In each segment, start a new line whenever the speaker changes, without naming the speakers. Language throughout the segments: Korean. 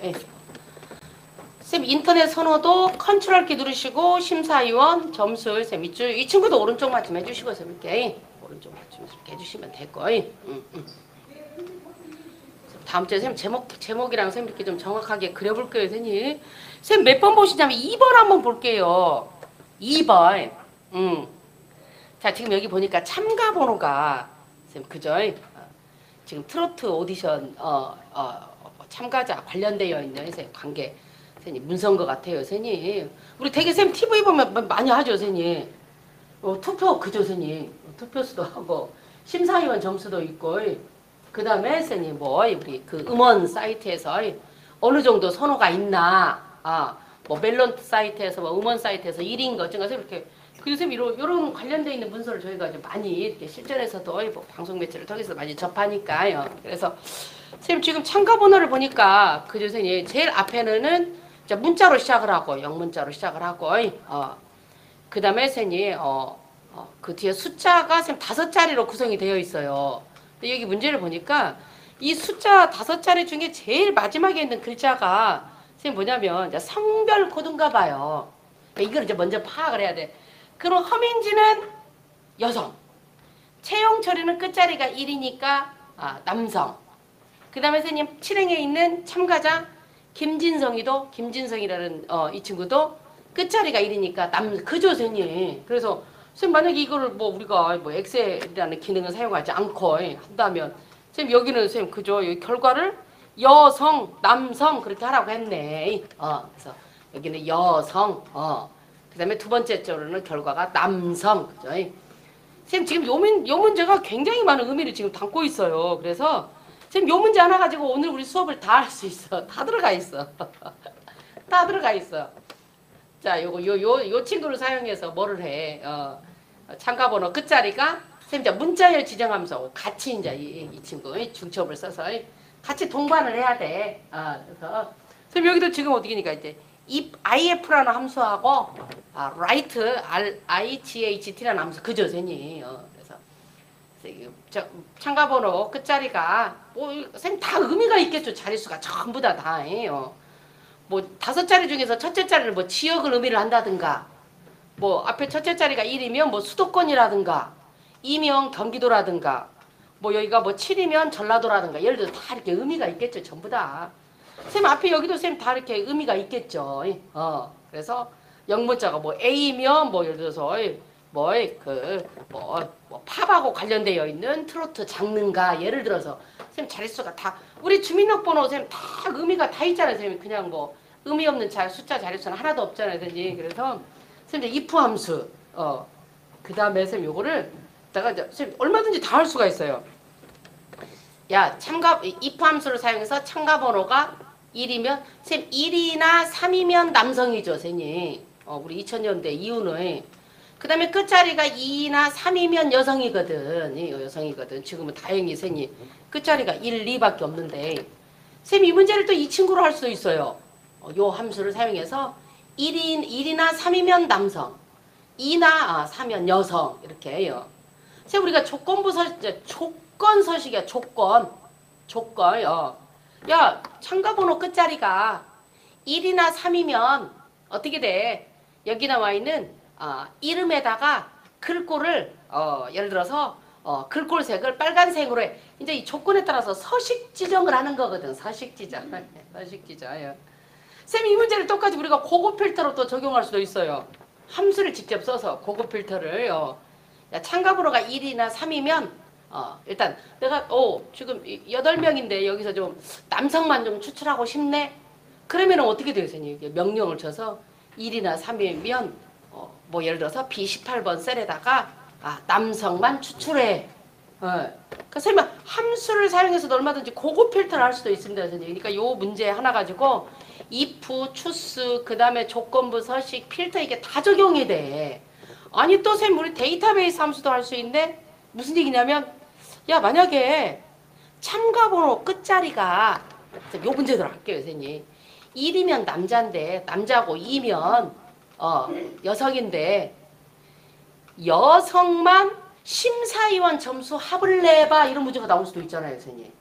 예. 쌤 인터넷 선호도 컨트롤 키 누르시고 심사위원 점수 쌤 이 친구도 오른쪽 맞춤 해주시고 쌤 이렇게 오른쪽 맞춤 이렇게 해주시면 될 거예요. 다음 주에 쌤 제목이랑 쌤 이렇게 좀 정확하게 그려볼게요, 선생님. 쌤 몇 번 보시냐면 2번 한번 볼게요. 2번. 자, 지금 여기 보니까 참가 번호가 쌤 그죠? 지금 트로트 오디션 참가자 관련되어 있는 쌤 관계 선생님 문서인 것 같아요, 선생님. 우리 되게 쌤 TV 보면 많이 하죠, 선생님. 투표 그죠, 선생님. 투표 수도 하고 심사위원 점수도 있고 그 다음에 선생님 뭐 우리 그 음원 사이트에서 어느 정도 선호가 있나 뭐 멜론 사이트에서 뭐 음원 사이트에서 1인 것 중에서 이렇게 그래서 이런 관련되어 있는 문서를 저희가 좀 많이 이렇게 실전에서도 뭐 방송 매체를 통해서 많이 접하니까요. 그래서 선생님 지금 참가 번호를 보니까 그죠, 선생님. 제일 앞에는 문자로 시작을 하고 영문자로 시작을 하고 그 다음에 선생님 그 뒤에 숫자가 선생님 5자리로 구성이 되어 있어요. 근데 여기 문제를 보니까 이 숫자 5자리 중에 제일 마지막에 있는 글자가 선생님 뭐냐면 성별 코드인가 봐요. 그러니까 이걸 이제 먼저 파악을 해야 돼. 그럼 허민지는 여성, 채용철이는 끝자리가 1이니까 남성. 그 다음에 선생님 7행에 있는 참가자 김진성이라는 이 친구도 끝자리가 1이니까 그죠, 선생님. 그래서 선생님 만약에 이거를 뭐 우리가 뭐 엑셀이라는 기능을 사용하지 않고 한다면 선생님 여기는 선생님 그죠, 여기 결과를 여성, 남성 그렇게 하라고 했네. 그래서 여기는 여성. 그 다음에 두 번째 쪽으로는 결과가 남성. 그죠? 선생님 지금 요 문제가 굉장히 많은 의미를 지금 담고 있어요. 그래서 선생님 요 문제 하나 가지고 오늘 우리 수업을 다 할 수 있어. 다 들어가 있어. 다 들어가 있어. 자, 요 친구를 사용해서 뭐를 해? 참가번호 끝자리가 선생님 문자열 지정하면서 같이 이제 이 친구 중첩을 써서 같이 동반을 해야 돼. 그래서 선생님 여기도 지금 어디니까 이제 if라는 함수하고 write RIGHT라는 함수 그죠, 선생님. 그래서 참가번호 끝자리가 뭐 선생님 다 의미가 있겠죠. 자릿수가 전부 다예요. 뭐 5자리 중에서 첫째 자리를 뭐 지역을 의미를 한다든가 뭐 앞에 첫째 자리가 1이면 뭐 수도권이라든가 2면 경기도라든가 뭐 여기가 뭐 7이면 전라도라든가 예를 들어 다 이렇게 의미가 있겠죠. 전부 다. 쌤 앞에 여기도 쌤 다 이렇게 의미가 있겠죠. 그래서 영문자가 뭐 A면 뭐 예를 들어서 뭐 팝하고 관련되어 있는 트로트 장르인가 예를 들어서 쌤 자릿수가 다 우리 주민등록번호 쌤 다 의미가 다 있잖아요. 쌤 그냥 뭐 의미 없는 숫자 자릿수는 하나도 없잖아요, 선생님. 그래서 쌤 이제 if 함수 그 다음에 쌤 요거를 다가 쌤 얼마든지 다 할 수가 있어요. 야 if 함수를 사용해서 참가번호가 1이면 쌤 1이나 3이면 남성이죠, 선생님. 우리 2000년대 이후는 그 다음에 끝자리가 2나 3이면 여성이거든. 여성이거든. 지금은 다행히 선생님 끝자리가 1, 2밖에 없는데 쌤 이 문제를 또 이 친구로 할 수도 있어요. 요 함수를 사용해서 1이나 3이면 남성 2나 3이면 여성 이렇게 해요. 쌤 우리가 조건서식이야. 조건. 야 참가번호 끝자리가 1이나 3이면 어떻게 돼? 여기 나와 있는 이름에다가 글꼴을 예를 들어서 글꼴색을 빨간색으로 해. 이제 이 조건에 따라서 서식 지정을 하는 거거든. 서식 지정. 쌤 이 문제를 똑같이 우리가 고급 필터로 또 적용할 수도 있어요. 함수를 직접 써서 고급 필터를 야, 참가번호가 1이나 3이면 일단 내가 지금 8명인데 여기서 좀 남성만 좀 추출하고 싶네. 그러면은 어떻게 돼요, 선생님? 명령을 쳐서 1이나 3이면 뭐 예를 들어서 B18번 셀에다가 남성만 추출해. 그러니까 선생님 함수를 사용해서도 얼마든지 고급 필터를 할 수도 있습니다, 선생님. 그러니까 요 문제 하나 가지고 if, choose, 그 다음에 조건부, 서식, 필터 이게 다 적용이 돼. 아니 또 선생님 우리 데이터베이스 함수도 할 수 있는데 무슨 얘기냐면 야 만약에 참가번호 끝자리가 요 문제대로 할게요, 선생님. 1이면 남자인데 남자고 2면 여성인데 여성만 심사위원 점수 합을 내봐 이런 문제가 나올 수도 있잖아요, 선생님.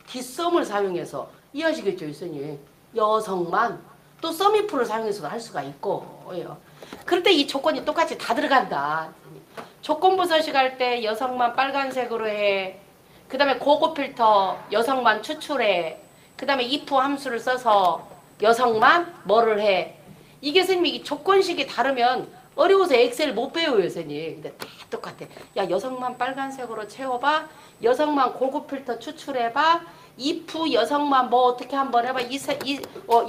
뒷섬을 사용해서 이해하시겠죠, 선생님. 여성만 또 썸이프를 사용해서도 할 수가 있고요. 그럴 때 이 조건이 똑같이 다 들어간다. 조건부 서식할 때 여성만 빨간색으로 해. 그 다음에 고급 필터 여성만 추출해. 그 다음에 if 함수를 써서 여성만 뭐를 해. 이게 선생님이 이 조건식이 다르면 어려워서 엑셀 못 배워요, 선생님. 근데 다 똑같아. 야, 여성만 빨간색으로 채워봐. 여성만 고급 필터 추출해봐. if 여성만 뭐 어떻게 한번 해봐.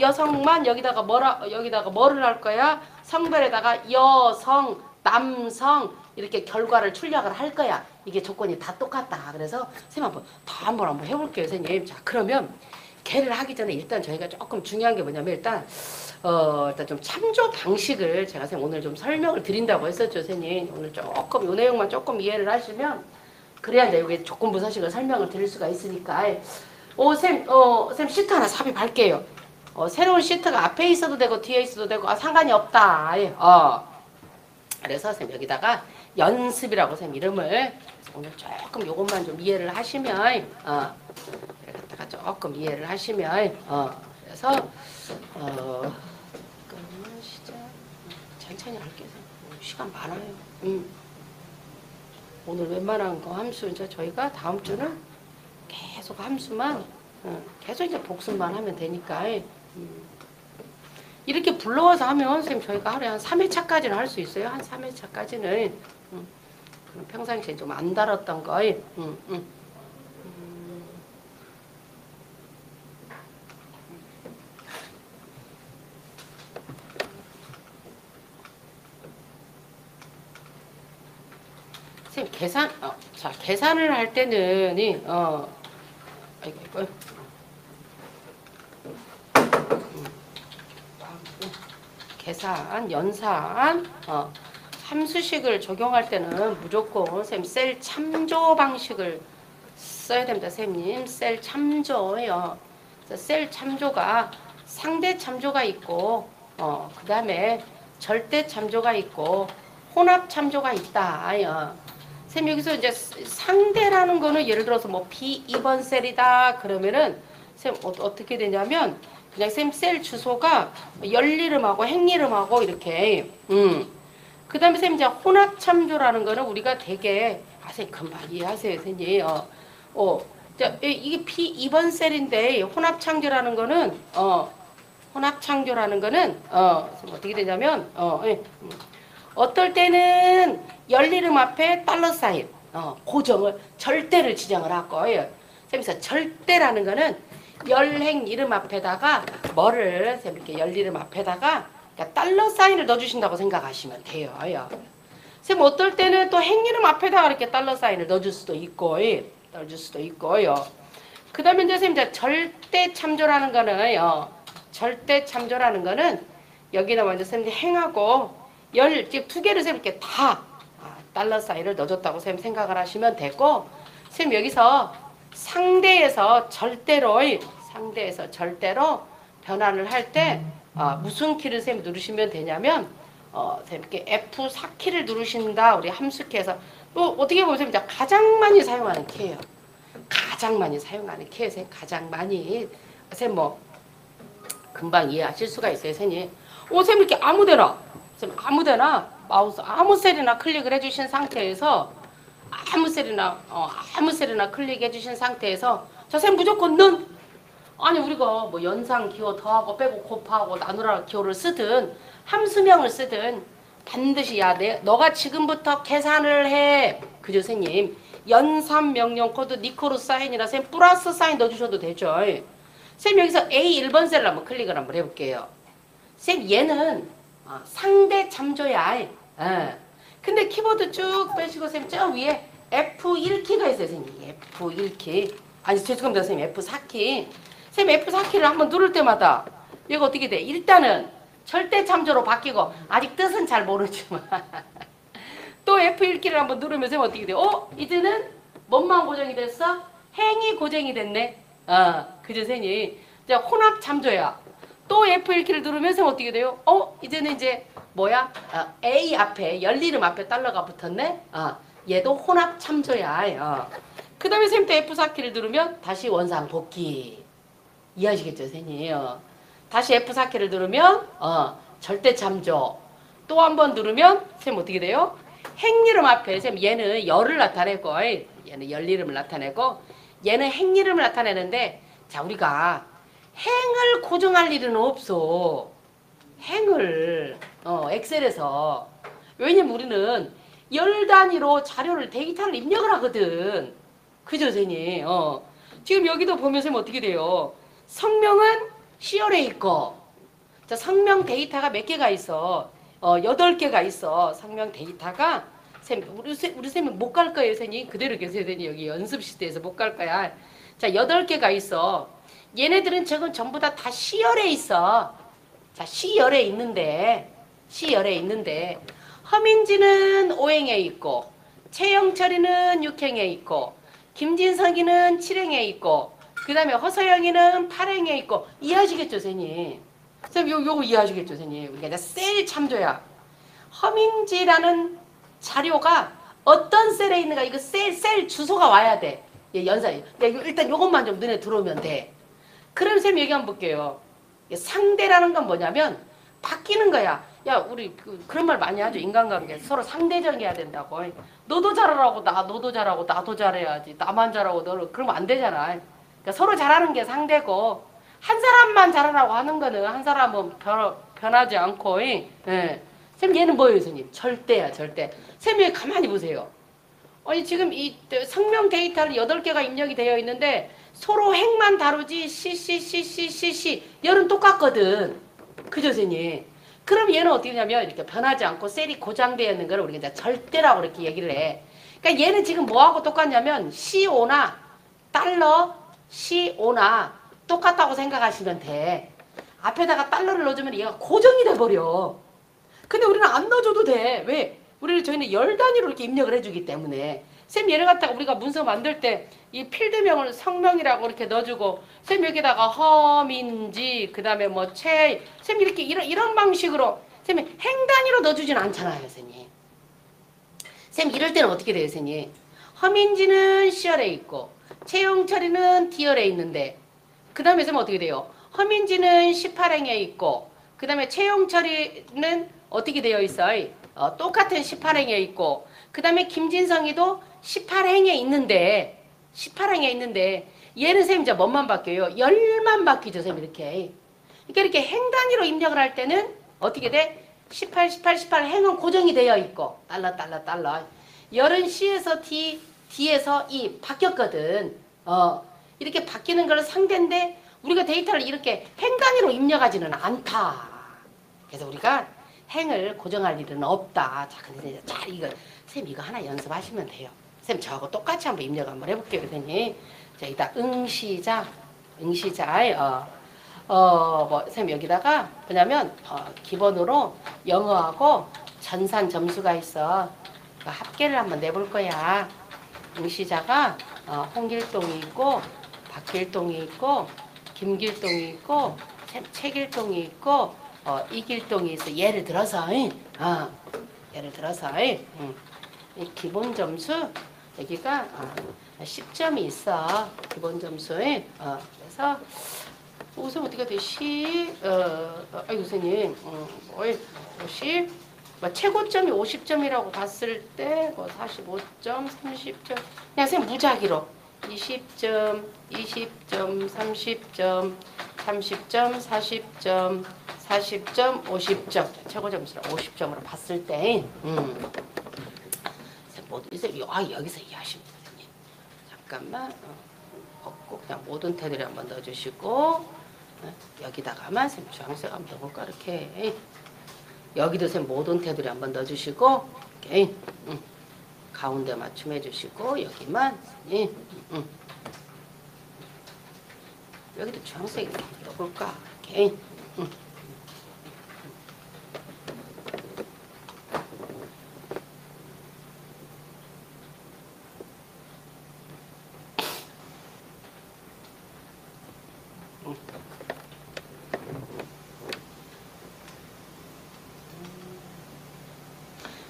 여성만 여기다가 뭐를 할 거야? 성별에다가 여성, 남성 이렇게 결과를 출력을 할 거야. 이게 조건이 다 똑같다. 그래서 선생님 한번 해볼게요, 선생님. 자, 그러면 걔를 하기 전에 일단 저희가 조금 중요한 게 뭐냐면 일단 좀 참조 방식을 제가 선생님 오늘 좀 설명을 드린다고 했었죠, 선생님. 오늘 조금 요 내용만 조금 이해를 하시면 그래야 이제 여기 조건부 서식을 설명을 드릴 수가 있으니까. 쌤 시트 하나 삽입할게요. 새로운 시트가 앞에 있어도 되고 뒤에 있어도 되고 상관이 없다. 그래서 쌤 여기다가 연습이라고 쌤 이름을 오늘 조금 요것만 좀 이해를 하시면 갖다가 조금 이해를 하시면 그래서 그러면 시작 천천히 할게요. 시간 많아요. 오늘 웬만한 거 함수 이제 저희가 다음 주는 계속 함수만 계속 이제 복습만 하면 되니까 이렇게 불러와서 하면 선생님 저희가 하루에 한 3회차까지는 할 수 있어요. 한 3회차까지는 평상시에 좀 안 다뤘던 거 선생님 계산을 할 때는 아이고 계산, 연산, 함수식을 적용할 때는 무조건 선생님 셀 참조 방식을 써야 됩니다. 선생님 셀 참조예요. 셀 참조가 상대 참조가 있고 그 다음에 절대 참조가 있고 혼합 참조가 있다. 선생님 여기서 이제 상대라는 거는 예를 들어서 뭐 B2번 셀이다 그러면은 선생님 어떻게 되냐면 그냥 셀 주소가 열이름하고 행이름하고 이렇게 그 다음에 선생님 이제 혼합 참조라는 거는 우리가 되게 선생님 금방 이해하세요 선생님 이게 P2번 셀인데 혼합 창조라는 거는 어떻게 되냐면 어떨 때는 열이름 앞에 달러 사인 고정을 절대를 지정을 할 거예요. 그래서 절대라는 거는 열행 이름 앞에다가 뭐를 이렇게 열이름 앞에다가 달러 사인을 넣어주신다고 생각하시면 돼요. 선생님 어떨 때는 또 행이름 앞에다가 이렇게 달러 사인을 넣어줄 수도 있고요. 그 다음에 이제 선생님 이제 절대 참조라는 거는 여기다 먼저 선생님 행하고 두 개를 선생님 이렇게 다 달러 사인을 넣어줬다고 선생님 생각을 하시면 되고 선생님 여기서 상대에서 절대로 변환을 할 때 무슨 키를 선생님 누르시면 되냐면 선생님 이렇게 F4키를 누르신다. 우리 함수키에서 어떻게 보면 선생님 가장 많이 사용하는 키예요. 가장 많이 사용하는 키예요. 선생님 가장 많이 선생님 뭐 금방 이해하실 수가 있어요. 선생님 선생님 이렇게 아무데나 마우스 아무 셀이나 클릭을 해주신 상태에서 아무 셀이나 클릭해 주신 상태에서 자 선생님 무조건 아니 우리가 뭐 연상 기호 더하고 빼고 곱하고 나누라 기호를 쓰든 함수명을 쓰든 반드시 너가 지금부터 계산을 해. 그죠 선생님? 연산 명령 코드 니코로 사인이라 선생님 플러스 사인 넣어주셔도 되죠. 선생님 여기서 A1번 셀을 한번 클릭을 한번 해볼게요. 선생님 얘는 상대 참조야. 근데 키보드 쭉 빼시고 선생님 저 위에 F1키가 있어요. 선생님 F1키 아니 죄송합니다. 선생님 F4키 선생님 F4키를 한번 누를 때마다 얘가 어떻게 돼? 일단은 절대 참조로 바뀌고 아직 뜻은 잘 모르지만 또 F1키를 한번 누르면 선생님 어떻게 돼? 이제는 뭔만 고정이 됐어? 행이 고정이 됐네. 그죠 선생님? 이제 혼합 참조야. 또 F1키를 누르면 선생님 어떻게 돼요? 이제는 이제 뭐야? A 앞에 열이름 앞에 달러가 붙었네. 얘도 혼합 참조야. 그 다음에 선생님 또 F4키를 누르면 다시 원상 복귀. 이해하시겠죠 선생님? 다시 F4키를 누르면 절대참조. 또 한 번 누르면 쌤 어떻게 돼요? 행이름 앞에 쌤 얘는 열을 나타내고 얘는 열 이름을 나타내고 얘는 행 이름을 나타내는데 자 우리가 행을 고정할 일은 없어. 행을 엑셀에서 왜냐면 우리는 열 단위로 자료를 데이터를 입력을 하거든. 그죠 선생님? 지금 여기도 보면 쌤 어떻게 돼요? 성명은 C열에 있고 자 성명 데이터가 몇 개가 있어? 8개가 있어. 성명 데이터가 쌤 우리 쌤은 못 갈 거예요 선생님. 그대로 계세요 선생님. 여기 연습 시대에서 못 갈 거야. 자 8개가 있어. 얘네들은 지금 전부 다 C열에 있어. 자 C열에 있는데 허민지는 5행에 있고 최영철이는 6행에 있고 김진석이는 7행에 있고 그 다음에 허서영이는 8행에 있고 이해하시겠죠 선생님? 선생님 요거 이해하시겠죠 선생님? 우리가 이제 셀 참조야. 허민지라는 자료가 어떤 셀에 있는가 이거 셀 주소가 와야 돼. 일단 요것만 좀 눈에 들어오면 돼. 그럼 선생님 얘기 한번 볼게요. 상대라는 건 뭐냐면 바뀌는 거야. 야 우리 그런 말 많이 하죠. 인간관계 서로 상대적이어야 된다고. 너도 잘하라고 너도 잘하고 나도 잘해야지. 나만 잘하고 너는 그러면 안 되잖아. 그러니까 서로 잘하는 게 상대고 한 사람만 잘하라고 하는 거는 한 사람은 변하지 않고 쌤 얘는 뭐예요 선생님? 절대야 절대. 쌤 여기 가만히 보세요. 아니 지금 이 성명 데이터를 8개가 입력이 되어 있는데 서로 행만 다루지 C 열은 똑같거든. 그죠 선생님? 그럼 얘는 어떻게 되냐면 이렇게 변하지 않고 셀이 고정되어 있는 걸 우리가 이제 절대라고 이렇게 얘기를 해. 그러니까 얘는 지금 뭐하고 똑같냐면 C5나 달러 C5나 똑같다고 생각하시면 돼. 앞에다가 달러를 넣어주면 얘가 고정이 돼버려. 근데 우리는 안 넣어줘도 돼. 왜? 저희는 열 단위로 이렇게 입력을 해주기 때문에. 쌤 얘를 갖다가 우리가 문서 만들 때 이 필드명을 성명이라고 이렇게 넣어주고 쌤 여기다가 허민지 그 다음에 뭐 쌤 이렇게 이런 방식으로 쌤이 행 단위로 넣어주진 않잖아요 선생님. 쌤 이럴 때는 어떻게 돼요 선생님? 허민지는 C열에 있고 최영철이는 D열에 있는데 그 다음에 쌤 어떻게 돼요? 허민지는 18행에 있고 그 다음에 최영철이는 어떻게 되어 있어요? 똑같은 18행에 있고 그 다음에 김진성이도 18행에 있는데 얘는 쌤 이제 뭐만 바뀌어요? 열만 바뀌죠 쌤 이렇게. 그러니까 이렇게 행 단위로 입력을 할 때는 어떻게 돼? 18 행은 고정이 되어 있고 달러 열은 C에서 D, D에서 E 바뀌었거든. 이렇게 바뀌는 걸 상대인데 우리가 데이터를 이렇게 행 단위로 입력하지는 않다. 그래서 우리가 행을 고정할 일은 없다. 자, 근데 이제 잘 쌤 이거 하나 연습하시면 돼요. 쌤 저하고 똑같이 한번 입력 한번 해볼게요, 선생님. 자, 이따 응시자, 쌤 여기다가 뭐냐면 기본으로 영어하고 전산 점수가 있어. 합계를 한번 내볼 거야. 응시자가 홍길동이 있고 박길동이 있고 김길동이 있고 최길동이 있고 이길동이 있어. 예를 들어서 이 기본 점수 여기가 10점이 있어. 기본 점수에 그래서 우선 어떻게 돼? 아이고 선생님 50 최고점이 50점이라고 봤을 때 45점 30점 그냥 쌤 무작위로 20점 30점 30점 40점 50점 최고점수를 50점으로 봤을 때 여기서 이해하시면 돼요. 잠깐만 없고 그냥 모든 테두리 한번 넣어주시고 여기다가만 쌤 주황색 한번 넣어볼까 이렇게 여기도 쌤 모든 테두리 한번 넣어주시고 이렇게 가운데 맞춤해 주시고 여기만 여기도 주황색 한번 넣어볼까 이렇게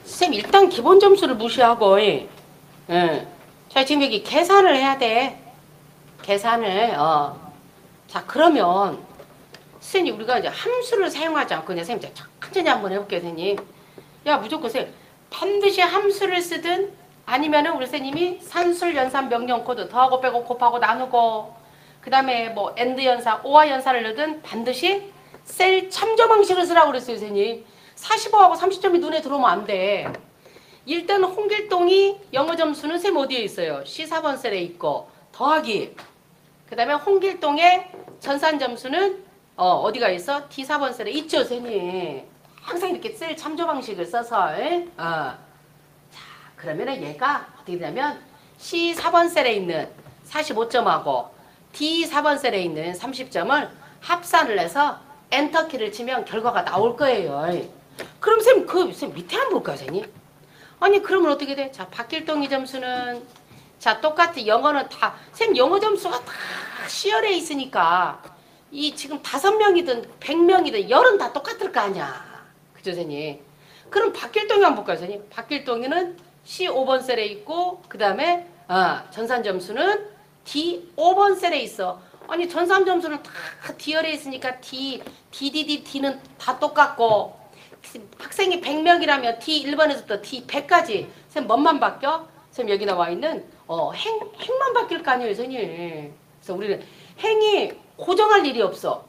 쌤 일단 기본 점수를 무시하고 자 지금 여기 계산을 해야 돼. 계산을 자 그러면 선생님 우리가 이제 함수를 사용하지 않고 그냥 선생님 천천히 한번 해볼게요 선생님. 야 무조건 선생님 반드시 함수를 쓰든 아니면은 우리 선생님이 산술 연산 명령 코드 더하고 빼고 곱하고 나누고 그 다음에 뭐 AND 연산 OR 연산을 넣든 반드시 셀 참조 방식을 쓰라고 그랬어요 선생님. 45하고 30점이 눈에 들어오면 안 돼. 일단 홍길동이 영어 점수는 선생님 어디에 있어요? C4번 셀에 있고 더하기 그 다음에 홍길동의 전산 점수는 어디가 있어? D4번 셀에 있죠 선생님. 항상 이렇게 셀 참조 방식을 써서 자 그러면은 얘가 어떻게 되냐면 C4번 셀에 있는 45점하고 D4번 셀에 있는 30점을 합산을 해서 엔터키를 치면 결과가 나올 거예요. 그럼 쌤 밑에 한번 볼까요 선생님? 아니 그러면 어떻게 돼? 자 박길동이 점수는 자 똑같이 영어는 다 쌤 영어 점수가 다 시열에 있으니까 이 지금 5명이든 100명이든 열은 다 똑같을 거 아니야. 그죠 선생님? 그럼 박길동이 한번 볼까요 선생님? 박길동이는 C5번 셀에 있고 그 다음에 전산 점수는 D5번 셀에 있어. 아니 전산 점수는 다 D열에 있으니까 D는 다 똑같고 학생이 100명이라면 D1번에서부터 D100까지 쌤 뭐만 바뀌어? 쌤 여기 나와 있는 행만 바뀔 거 아니에요 선생님. 그래서 우리는 행이 고정할 일이 없어.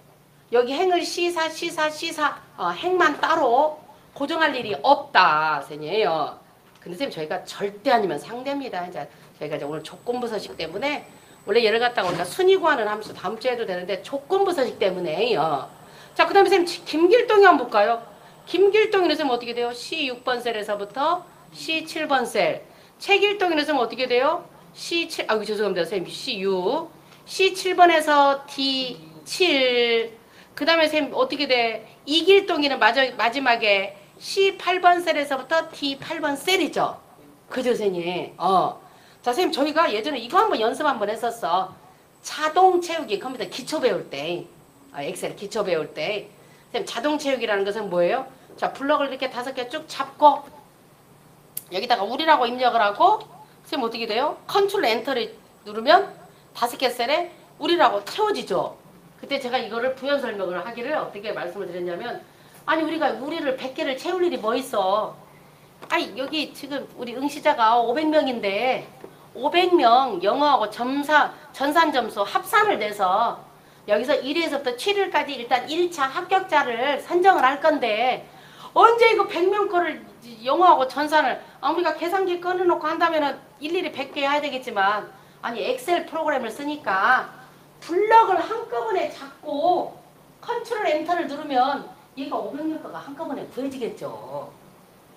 여기 행을 C4 행만 따로 고정할 일이 없다 선생님이에요. 근데 선생님 저희가 절대 아니면 상대입니다. 이제 저희가 이제 오늘 조건부 서식 때문에 원래 얘를 갖다가 우리가 순위 구하는 함수 다음 주에 해도 되는데 조건부 서식 때문에요. 자 그다음에 선생님 김길동이 한번 볼까요? 김길동이는 선생님 어떻게 돼요? C6번 셀에서부터 C7번 셀. 최길동이는 선생님 어떻게 돼요? C7 죄송합니다 선생님 C6 C7번에서 D7 그 다음에 선생님 어떻게 돼? 이길동이는 마지막에 C8번 셀에서부터 D8번 셀이죠. 그죠 선생님? 자 선생님 저희가 예전에 이거 한번 연습 한번 했었어. 자동 채우기 컴퓨터 기초 배울 때 엑셀 기초 배울 때 선생님 자동 채우기라는 것은 뭐예요? 자 블럭을 이렇게 5개 쭉 잡고 여기다가 우리라고 입력을 하고 선생님 어떻게 돼요? 컨트롤 엔터를 누르면 5개 셀에 우리라고 채워지죠. 그때 제가 이거를 부연 설명을 하기를 어떻게 말씀을 드렸냐면 아니 우리가 우리를 100개를 채울 일이 뭐 있어. 아니 여기 지금 우리 응시자가 500명인데 500명 영어하고 전산 점수 합산을 내서 여기서 1위에서부터 7위까지 일단 1차 합격자를 선정을 할 건데 언제 이거 100명 거를 영어하고 전산을 우리가 계산기 꺼내놓고 한다면은 일일이 100개 해야 되겠지만 아니 엑셀 프로그램을 쓰니까 블럭을 한꺼번에 잡고 컨트롤 엔터를 누르면 얘가 500명 거가 한꺼번에 구해지겠죠.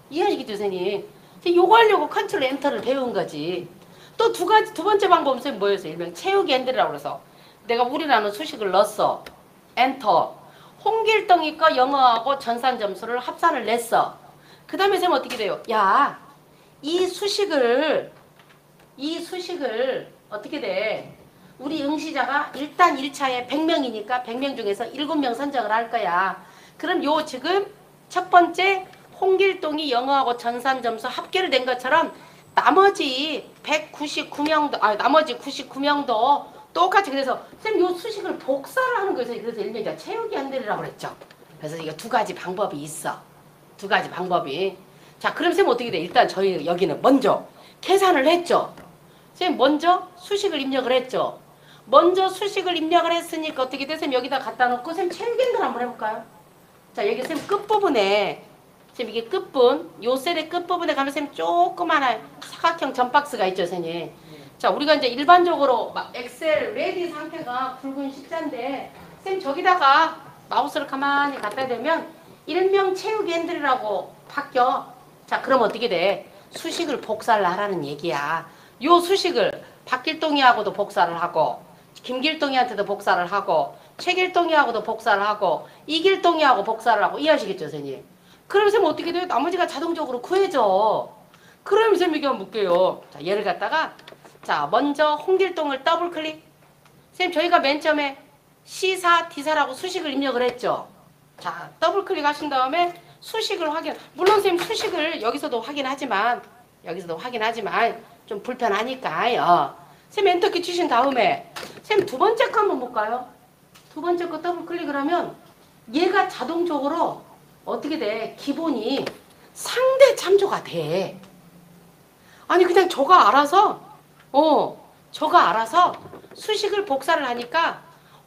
이해하시겠죠 선생님? 요거 하려고 컨트롤 엔터를 배운 거지. 또 두 번째 방법은 선생님 뭐였어요? 일명 채우기 핸들이라고 그래서 내가 우리라는 수식을 넣었어. 엔터. 홍길동이 거 영어하고 전산 점수를 합산을 냈어. 그 다음에 선생님 어떻게 돼요? 야, 이 수식을 어떻게 돼? 우리 응시자가 일단 1차에 100명이니까 100명 중에서 7명 선정을 할 거야. 그럼 요 지금 첫 번째 홍길동이 영어하고 전산 점수 합계를 낸 것처럼 나머지 199명도 나머지 99명도 똑같이 그래서 선생님 요 수식을 복사를 하는 거예요. 그래서 일명 이제 채우기 핸들이라고 그랬죠. 그래서 이거 2가지 방법이 있어. 2가지 방법이. 자 그럼 선생님 어떻게 돼? 일단 저희 여기는 먼저 계산을 했죠. 선생님 먼저 수식을 입력을 했죠. 먼저 수식을 입력을 했으니까 어떻게 돼? 선생님 여기다 갖다 놓고 선생님 채우기 핸들 한번 해볼까요? 자 여기 선생님 끝부분에 선생님 이게 끝분 요 셀의 끝부분에 가면 선생님 조그마한 사각형 점박스가 있죠 선생님. 자 우리가 이제 일반적으로 엑셀 레디 상태가 굵은 십자인데 선생님 저기다가 마우스를 가만히 갖다 대면 일명 채우기 핸들이라고 바뀌어. 자 그럼 어떻게 돼? 수식을 복사를 하라는 얘기야. 요 수식을 박길동이하고도 복사를 하고 김길동이한테도 복사를 하고 최길동이하고도 복사를 하고 이길동이하고 복사를 하고 이해하시겠죠 선생님? 그럼 선생님 어떻게 돼요? 나머지가 자동적으로 구해져. 그럼 선생님 이거 한번 볼게요. 자 얘를 갖다가 자 먼저 홍길동을 더블 클릭. 선생님 저희가 맨 처음에 C4, D4라고 수식을 입력을 했죠. 자 더블 클릭하신 다음에 수식을 확인. 물론 선생님 수식을 여기서도 확인하지만 좀 불편하니까 선생님 엔터키 치신 다음에 선생님 두 번째 거 한번 볼까요? 두 번째 거 더블 클릭을 하면 얘가 자동적으로 어떻게 돼? 기본이 상대 참조가 돼. 아니 그냥 저가 알아서 저가 알아서 수식을 복사를 하니까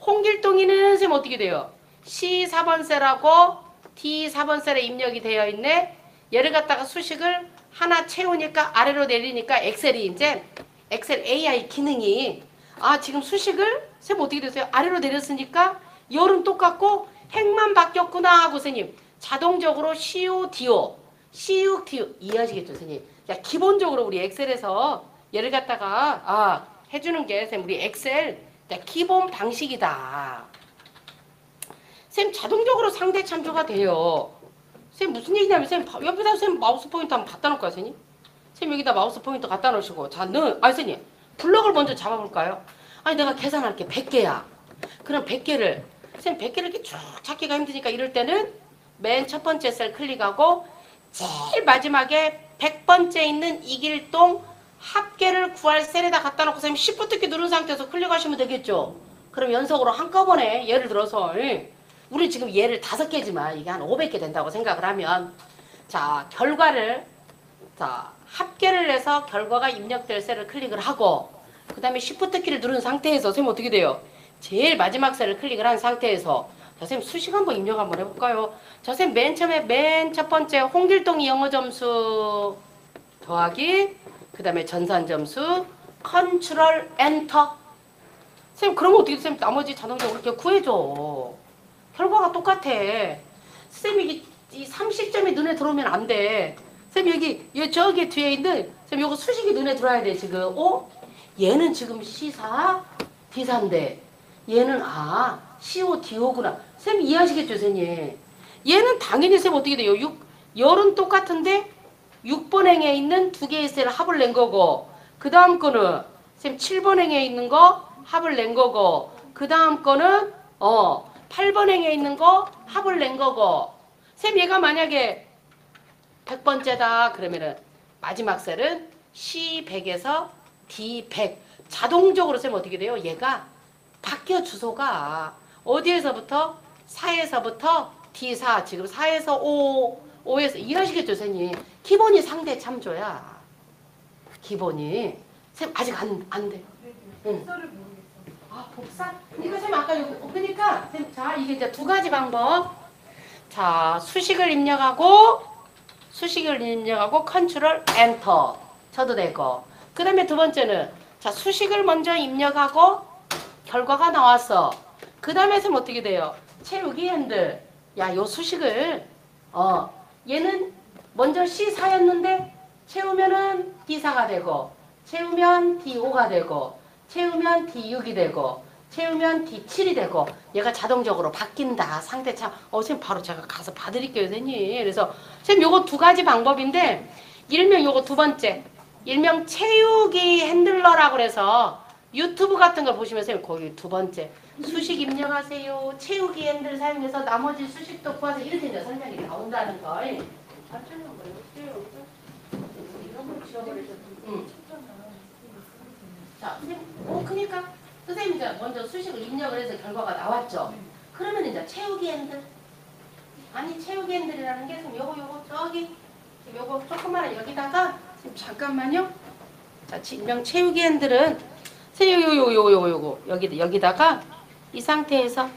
홍길동이는 쌤 어떻게 돼요? C 4번 셀하고 D 4번 셀에 입력이 되어 있네. 얘를 갖다가 수식을 하나 채우니까 아래로 내리니까 엑셀이 이제 엑셀 AI 기능이 지금 수식을 쌤 어떻게 됐어요? 아래로 내렸으니까 열은 똑같고 행만 바뀌었구나 하고 선생님 자동적으로 CU, DO, CU, DO 이해하시겠죠 선생님? 야, 기본적으로 우리 엑셀에서 얘를 갖다가 해주는 게 쌤 우리 엑셀 기본 방식이다. 쌤 자동적으로 상대 참조가 돼요. 쌤 무슨 얘기냐면 쌤 옆에다 쌤 마우스 포인터 한번 갖다 놓을까요 선생님? 쌤 여기다 마우스 포인터 갖다 놓으시고 선생님 블럭을 먼저 잡아볼까요? 아니 내가 계산할게 100개야. 그럼 100개를 쌤 100개를 이렇게 쭉 찾기가 힘드니까 이럴 때는 맨 첫 번째 셀 클릭하고 제일 마지막에 100번째 있는 이길동 합계를 구할 셀에다 갖다 놓고 쌤 Shift 키 누른 상태에서 클릭하시면 되겠죠. 그럼 연속으로 한꺼번에 예를 들어서 우리 지금 얘를 5개지만 이게 한 500개 된다고 생각을 하면 자 결과를 합계를 해서 결과가 입력될 셀을 클릭을 하고 그 다음에 Shift 키를 누른 상태에서 쌤 어떻게 돼요? 제일 마지막 셀을 클릭을 한 상태에서 자 쌤 수식 한번 입력 한번 해볼까요? 자 쌤 맨 처음에 맨 첫 번째 홍길동이 영어 점수 더하기 그 다음에 전산 점수 컨트롤 엔터. 쌤 그러면 어떻게 쌤 나머지 자동적으로 이렇게 구해줘. 결과가 똑같아. 쌤 이 30점이 눈에 들어오면 안 돼. 쌤 여기 저기 뒤에 있는 쌤 요거 수식이 눈에 들어와야 돼 지금. 얘는 지금 C4 D4인데 얘는 CO DO구나. 쌤 이해하시겠죠 선생님? 얘는 당연히 쌤 어떻게 돼요? 열은 똑같은데 6번 행에 있는 두 개의 셀을 합을 낸 거고 그 다음 거는 쌤 7번 행에 있는 거 합을 낸 거고 그 다음 거는 8번 행에 있는 거 합을 낸 거고 쌤 얘가 만약에 100번째다 그러면은 마지막 셀은 C100에서 D100 자동적으로 쌤 어떻게 돼요? 얘가 바뀌어 주소가 어디에서부터? 4에서부터 D4 지금 4에서 5에서 이해하시겠죠 선생님? 기본이 상대 참조야. 기본이 쌤 아직 안 돼. 응. 복사? 그러니까 쌤 아까 그러니까 쌤 자 이게 이제 두 가지 방법. 자 수식을 입력하고 컨트롤 엔터 쳐도 되고 그 다음에 두 번째는 자 수식을 먼저 입력하고 결과가 나왔어. 그 다음에 쌤 어떻게 돼요? 채우기 핸들. 야 요 수식을 얘는 먼저 C4였는데 채우면은 D4가 되고 채우면 D5가 되고 채우면 D6이 되고 채우면 D7이 되고 얘가 자동적으로 바뀐다. 상대차 선생님 바로 제가 가서 봐드릴게요 선생님. 그래서 선생님 요거 두 가지 방법인데 일명 요거 두 번째 일명 채우기 핸들러라고 그래서 유튜브 같은 걸 보시면 선생님 거기 두 번째 수식 입력하세요. 채우기 핸들 사용해서 나머지 수식도 구하세요. 이렇게 이제 설명이 나온다는 걸. 자, 선생님, 그러니까 선생님 이제 먼저 수식을 입력을 해서 결과가 나왔죠. 그러면 이제 채우기 핸들. 아니 채우기 핸들이라는 게 지금 요거 저기 요거 조그마한 여기다가 지금 잠깐만요. 자, 일명 채우기 핸들은 요거 여기다가 이 상태에서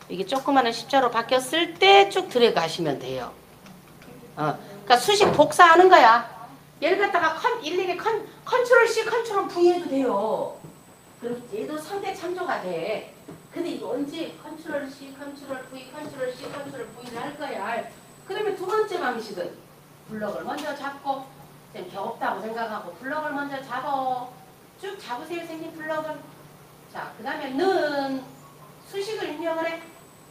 이게 조그마한 십자로 바뀌었을 때 쭉 들어가시면 돼요. 그러니까 수식 복사하는 거야. 얘를 갖다가 일일이 컨트롤 C, 컨트롤 V 해도 돼요. 그럼 얘도 상대 참조가 돼. 근데 이거 언제 컨트롤 C, 컨트롤 V, 컨트롤 C, 컨트롤 V를 할 거야. 그 다음에 두 번째 방식은 블럭을 먼저 잡고 쌤 없다고 생각하고 블럭을 먼저 잡어. 쭉 잡으세요 선생님 블럭을. 자, 그 다음에 는 수식을 입력을 해.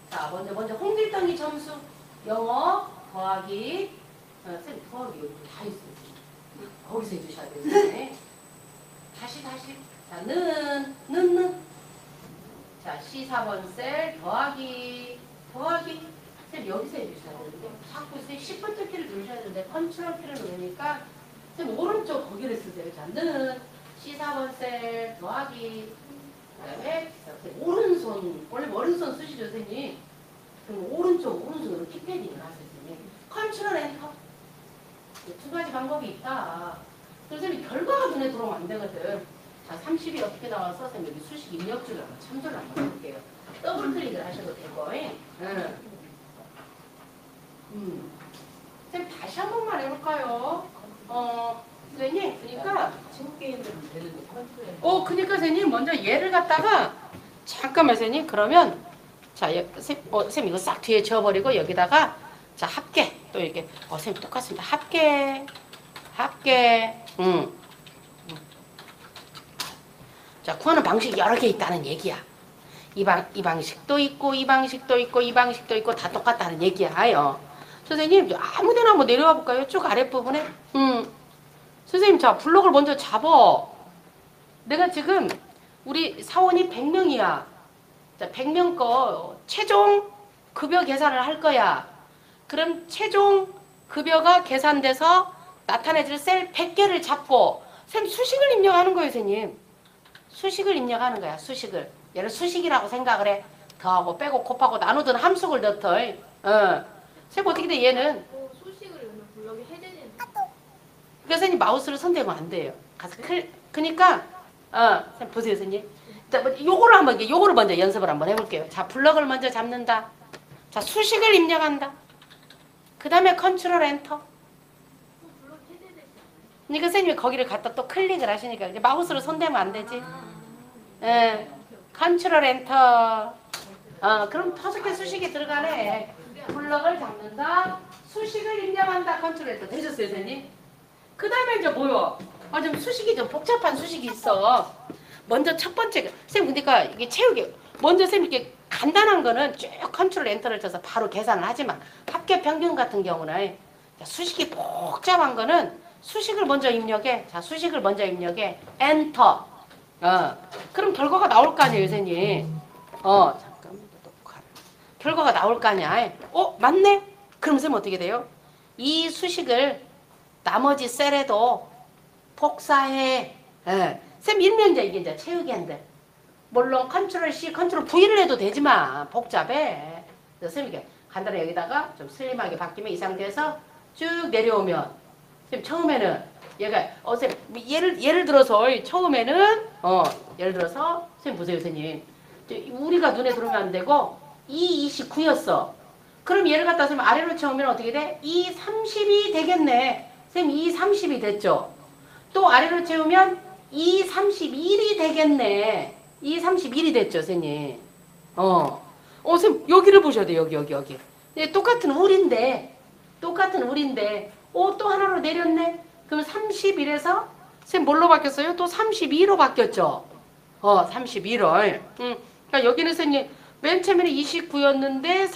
자, 먼저 홍길동이 점수 영어 더하기 쌤 더하기 여기 다 있어요. 거기서 해주셔야 돼요. 네. 다시 자, 는 자, C4번 셀 더하기 쌤 여기서 해주셔야 되는데 자꾸 쌤 Shift 키를 누르셔야 되는데 컨트롤 키를 누르니까 쌤 오른쪽 거기를 쓰세요. 자, 는 C4번 셀 더하기 그 다음에 오른손 원래 오른손 쓰시죠 선생님. 그럼 오른손으로 키패딩을 하세요. 선생님. 컨트롤 엔터. 두 가지 방법이 있다. 그래서 선생님 결과가 눈에 들어오면 안 되거든. 자, 30이 어떻게 나와서 선생님 여기 수식 입력줄을 한번 참조를 한번 해볼게요. 더블 클릭을 하셔도 되고. 선생님 다시 한 번만 해볼까요? 선생님, 그러니까
친구게임들은 되는데 컨트롤.
그러니까 선생님 먼저 얘를 갖다가 잠깐만 선생님 그러면 자, 선생님 이거 싹 뒤에 지워버리고 여기다가 자 합계 또 이렇게 선생님 똑같습니다. 합계 자 구하는 방식이 여러 개 있다는 얘기야. 이 방식도 있고 이 방식도 있고 이 방식도 있고 다 똑같다는 얘기야요. 선생님 아무데나 한번 내려와 볼까요? 쭉 아랫부분에 선생님 자 블록을 먼저 잡어. 내가 지금 우리 사원이 100명이야. 자 100명 거 최종 급여 계산을 할 거야. 그럼 최종 급여가 계산돼서 나타내줄 셀 100개를 잡고 선생님 수식을 입력하는 거예요. 선생님 수식을 입력하는 거야. 수식을 얘를 수식이라고 생각을 해. 더하고 빼고 곱하고 나누든 함수를 넣더. 선생님 어떻게 돼 얘는
수식을 넣으면 블럭이 해제되는.
그러니까 선생님 마우스를 손대면 안 돼요. 가서 그러니까 선생님 보세요 선생님. 자 요거를 먼저 연습을 한번 해볼게요. 자 블럭을 먼저 잡는다. 자 수식을 입력한다. 그 다음에 컨트롤 엔터.
블럭 해제되지 않아요?
그러니까 선생님이 거기를 갖다 또 클릭을 하시니까 이제 마우스를 손대면 안 되지. 컨트롤 엔터. 그럼 5개 수식이 들어가네. 블럭을 잡는다. 수식을 입력한다. 컨트롤 엔터. 되셨어요 선생님? 그 다음에 이제 뭐요? 좀 수식이 좀 복잡한 수식이 있어. 먼저 첫 번째 선생님 그러니까 이게 채우기 먼저 선생님 이렇게 간단한 거는 쭉 컨트롤 엔터를 쳐서 바로 계산을 하지만 합계 평균 같은 경우는 수식이 복잡한 거는 수식을 먼저 입력해. 자 수식을 먼저 입력해. 엔터. 그럼 결과가 나올 거 아니에요 선생님. 잠깐만 결과가 나올 거 아니야. 맞네? 그럼 선생님 어떻게 돼요? 이 수식을 나머지 셀에도 복사해. 쌤 일면 이게 이제 채우기 한대. 물론 컨트롤 C, 컨트롤 V를 해도 되지만 복잡해. 그래서 쌤 이렇게 간단히 여기다가 좀 슬림하게 바뀌면 이 상태에서 쭉 내려오면 쌤 처음에는 얘가 쌤 예를 들어서 처음에는 예를 들어서 쌤 보세요 선생님. 우리가 눈에 들어오면 안 되고 229였어. 그럼 얘를 갖다 쌤 아래로 채우면 어떻게 돼? 230이 되겠네. 쌤 230이 됐죠. 또 아래로 채우면 231이 되겠네. 231이 됐죠, 선생님. 선생님, 여기를 보셔야 돼요, 여기. 네, 똑같은 울인데, 또 하나로 내렸네? 그럼 31에서, 선생님, 뭘로 바뀌었어요? 또 32로 바뀌었죠? 32로. 그러니까 여기는 선생님, 맨 처음에는 29였는데,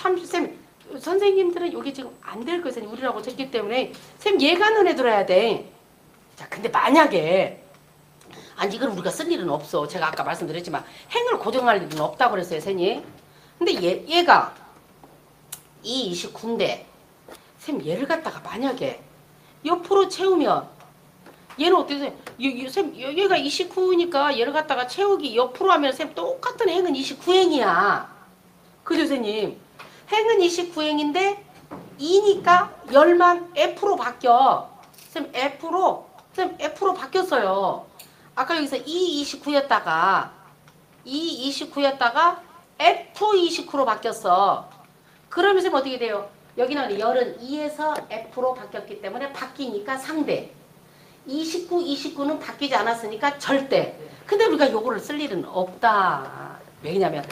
선생님들은 여기 지금 안 될 거예요, 선생님. 우리라고 적기 때문에. 선생님, 얘가 눈에 들어야 돼. 자, 근데 만약에, 아니 이걸 우리가 쓸 일은 없어. 제가 아까 말씀드렸지만 행을 고정할 일은 없다고 그랬어요, 선생님. 근데 얘가 29인데 쌤 얘를 갖다가 만약에 옆으로 채우면 얘는 어떻게 돼요? 쌤 얘가 29니까 얘를 갖다가 채우기 옆으로 하면 쌤 똑같은 행은 29행이야. 그죠, 선생님? 행은 29행인데 2니까 열만 F로 바뀌어. 쌤 F로 바뀌었어요. 아까 여기서 E29였다가 F29로 바뀌었어. 그러면서 어떻게 돼요? 여기는 열은 2에서 F로 바뀌었기 때문에 바뀌니까 상대. 29는 바뀌지 않았으니까 절대. 근데 우리가 요거를 쓸 일은 없다. 왜냐면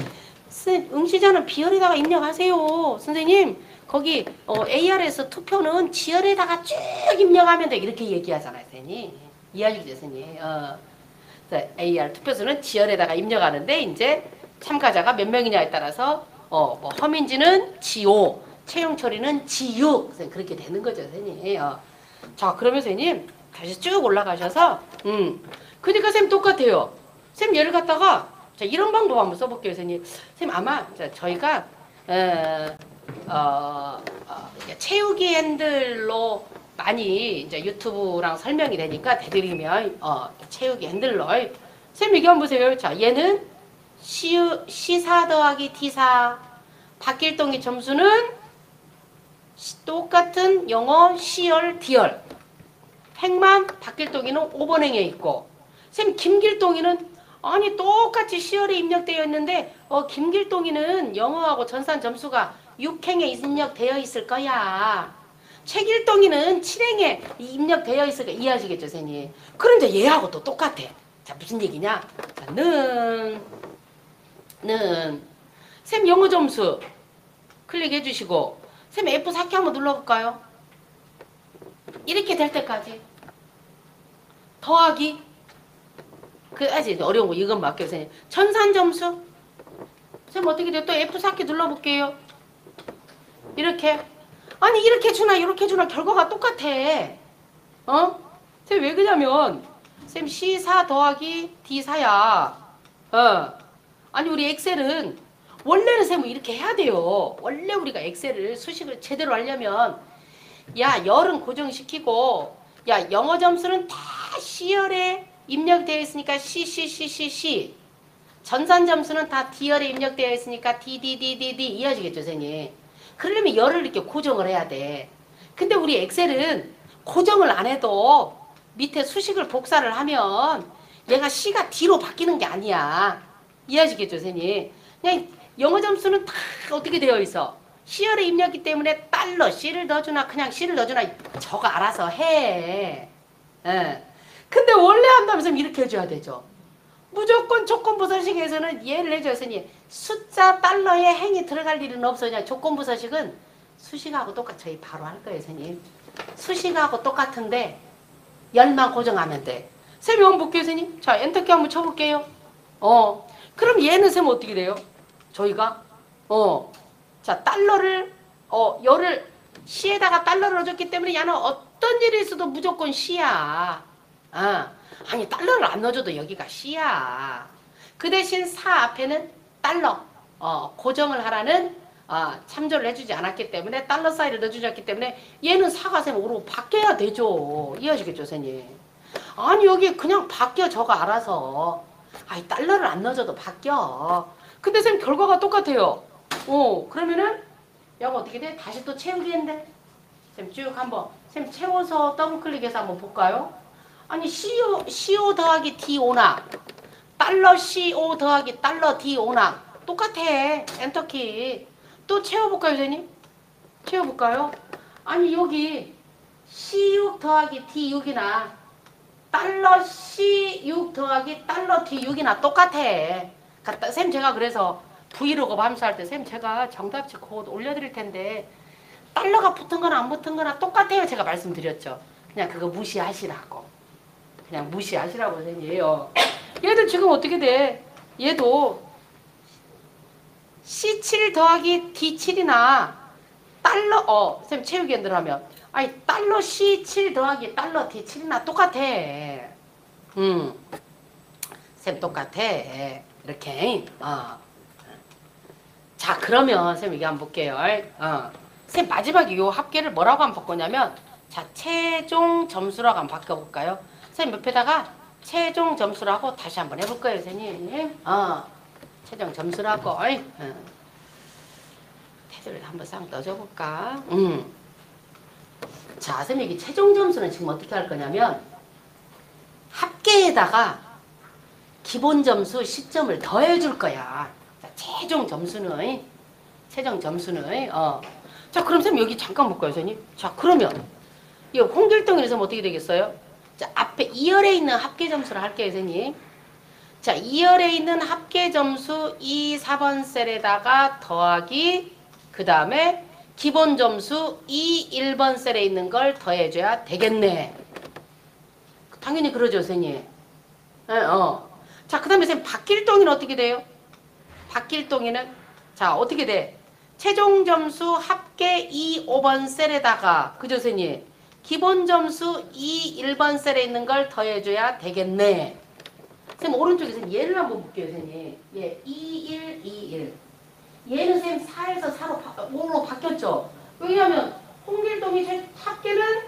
응시자는 비열에다가 입력하세요. 선생님 거기 AR에서 투표는 지열에다가 쭉 입력하면 돼. 이렇게 얘기하잖아요, 선생님. 이해하시죠, 선생님? AR 투표수는 지열에다가 입력하는데 이제 참가자가 몇 명이냐에 따라서 뭐 허민지는 G5, 채용 처리는 G6 그렇게 되는 거죠, 선생님. 자, 그러면 선생님 다시 쭉 올라가셔서 그러니까 선생님 똑같아요. 선생님 얘를 갖다가 자, 이런 방법 한번 써볼게요, 선생님. 선생님 아마 저희가 채우기 핸들로 많이 이제 유튜브랑 설명이 되니까 대드리면 채우기 핸들러. 선생님 여기 한번 보세요. 자, 얘는 C4 더하기 T4 박길동의 점수는 똑같은 영어 C열, D열. 행만 박길동이는 5번 행에 있고 쌤 김길동이는 아니 똑같이 C열에 입력되어 있는데 김길동이는 영어하고 전산 점수가 6행에 입력되어 있을 거야. 최길동이는 7행에 입력되어 있을 거 이해하시겠죠, 선생님? 그런데 얘하고 또 똑같아. 자, 무슨 얘기냐? 자, 쌤 영어 점수 클릭해 주시고 쌤 F4키 한번 눌러볼까요? 이렇게 될 때까지 더하기 아직 어려운 거 이건 맡겨요, 선생님. 전산 점수 쌤 어떻게 돼요? 또 F4키 눌러볼게요. 이렇게 아니 이렇게 주나 이렇게 주나 결과가 똑같아. 쌤 왜 그러냐면 쌤 C4 더하기 D4야. 아니 우리 엑셀은 원래는 쌤 이렇게 해야 돼요. 원래 우리가 엑셀을 수식을 제대로 하려면 야 열은 고정시키고 야 영어 점수는 다 C열에 입력되어 있으니까 C 전산 점수는 다 D열에 입력되어 있으니까 D 이해하시겠죠, 선생님? 그러려면 열을 이렇게 고정을 해야 돼. 근데 우리 엑셀은 고정을 안 해도 밑에 수식을 복사를 하면 얘가 C가 D로 바뀌는 게 아니야. 이해하시겠죠, 선생님? 그냥 영어 점수는 다 어떻게 되어 있어? C열에 입력이기 때문에 달러 C를 넣어주나 그냥 C를 넣어주나 저거 알아서 해. 근데 원래 한다면 이렇게 해줘야 되죠. 무조건 조건부서식에서는 얘를 해줘요, 선생님. 숫자 달러에 행이 들어갈 일은 없어. 그냥 조건부서식은 수식하고 똑같이 저희 바로 할 거예요, 선생님. 수식하고 똑같은데 열만 고정하면 돼. 쌤이 한번 볼게요, 선생님. 자, 엔터키 한번 쳐볼게요. 그럼 얘는 쌤 어떻게 돼요? 저희가 자 달러를 열을 C에다가 달러를 넣어줬기 때문에 얘는 어떤 일이 있어도 무조건 C야. 아니 달러를 안 넣어줘도 여기가 C야. 그 대신 4 앞에는 달러 고정을 하라는 참조를 해주지 않았기 때문에 달러 사이를 넣어주셨기 때문에 얘는 4가 쌤 5로 바뀌어야 되죠. 이해하시겠죠, 선생님? 아니 여기 그냥 바뀌어 저거 알아서. 아니 달러를 안 넣어줘도 바뀌어. 근데 쌤 결과가 똑같아요. 그러면은 얘가 어떻게 돼? 다시 또 채우기 했는데 쌤 쭉 한번 쌤 채워서 더블 클릭해서 한번 볼까요? 아니 CO 더하기 D5나 달러 CO 더하기 달러 D5나 똑같아. 엔터키 또 채워볼까요, 선생님? 채워볼까요? 아니 여기 C6 더하기 D6이나 달러 C6 더하기 달러 D6이나 똑같아. 쌤 제가 그래서 브이로그 함수할 때 쌤 제가 정답지 곧 올려드릴 텐데 달러가 붙은 거나 안 붙은 거나 똑같아요. 제가 말씀드렸죠. 그냥 그거 무시하시라고. 그냥 무시하시라고 선생님. 얘들 지금 어떻게 돼? 얘도 C7 더하기 D7이나 달러 쌤 채우기 엔들 하면 아니 달러 C7 더하기 달러 D7이나 똑같아. 쌤 똑같아. 이렇게 자 그러면 쌤 이게 한번 볼게요. 쌤 마지막에 요 합계를 뭐라고 한번 바꾸냐면 자 최종 점수라고 한번 바꿔볼까요? 쌤 옆에다가 최종 점수라고 다시 한번 해볼 거예요, 선생님. 최종 점수라고 테두리를 한번 싹 넣어줘볼까? 자, 선생님 이게 최종 점수는 지금 어떻게 할 거냐면 합계에다가 기본 점수 시점을 더해줄 거야. 자, 최종 점수는 자 그럼 선생님 여기 잠깐 볼까요, 선생님? 자 그러면 이 홍길동에서 어떻게 되겠어요? 자 앞에 2열에 있는 합계 점수를 할게요, 선생님. 자 2열에 있는 합계 점수 2, 4번 셀에다가 더하기 그 다음에 기본 점수 2, 1번 셀에 있는 걸 더해줘야 되겠네. 당연히 그러죠, 선생님. 자, 그 다음에 선생님 박길동이는 어떻게 돼요? 박길동이는 자 어떻게 돼? 최종 점수 합계 2, 5번 셀에다가 그죠, 선생님? 기본 점수 2, 1번 셀에 있는 걸 더해줘야 되겠네. 선생님 오른쪽에서 얘를 한번 볼게요, 선생님. 얘 2, 1, 2, 1. 얘는 선생님 4에서 5로 바뀌었죠. 왜냐하면 홍길동이 합계는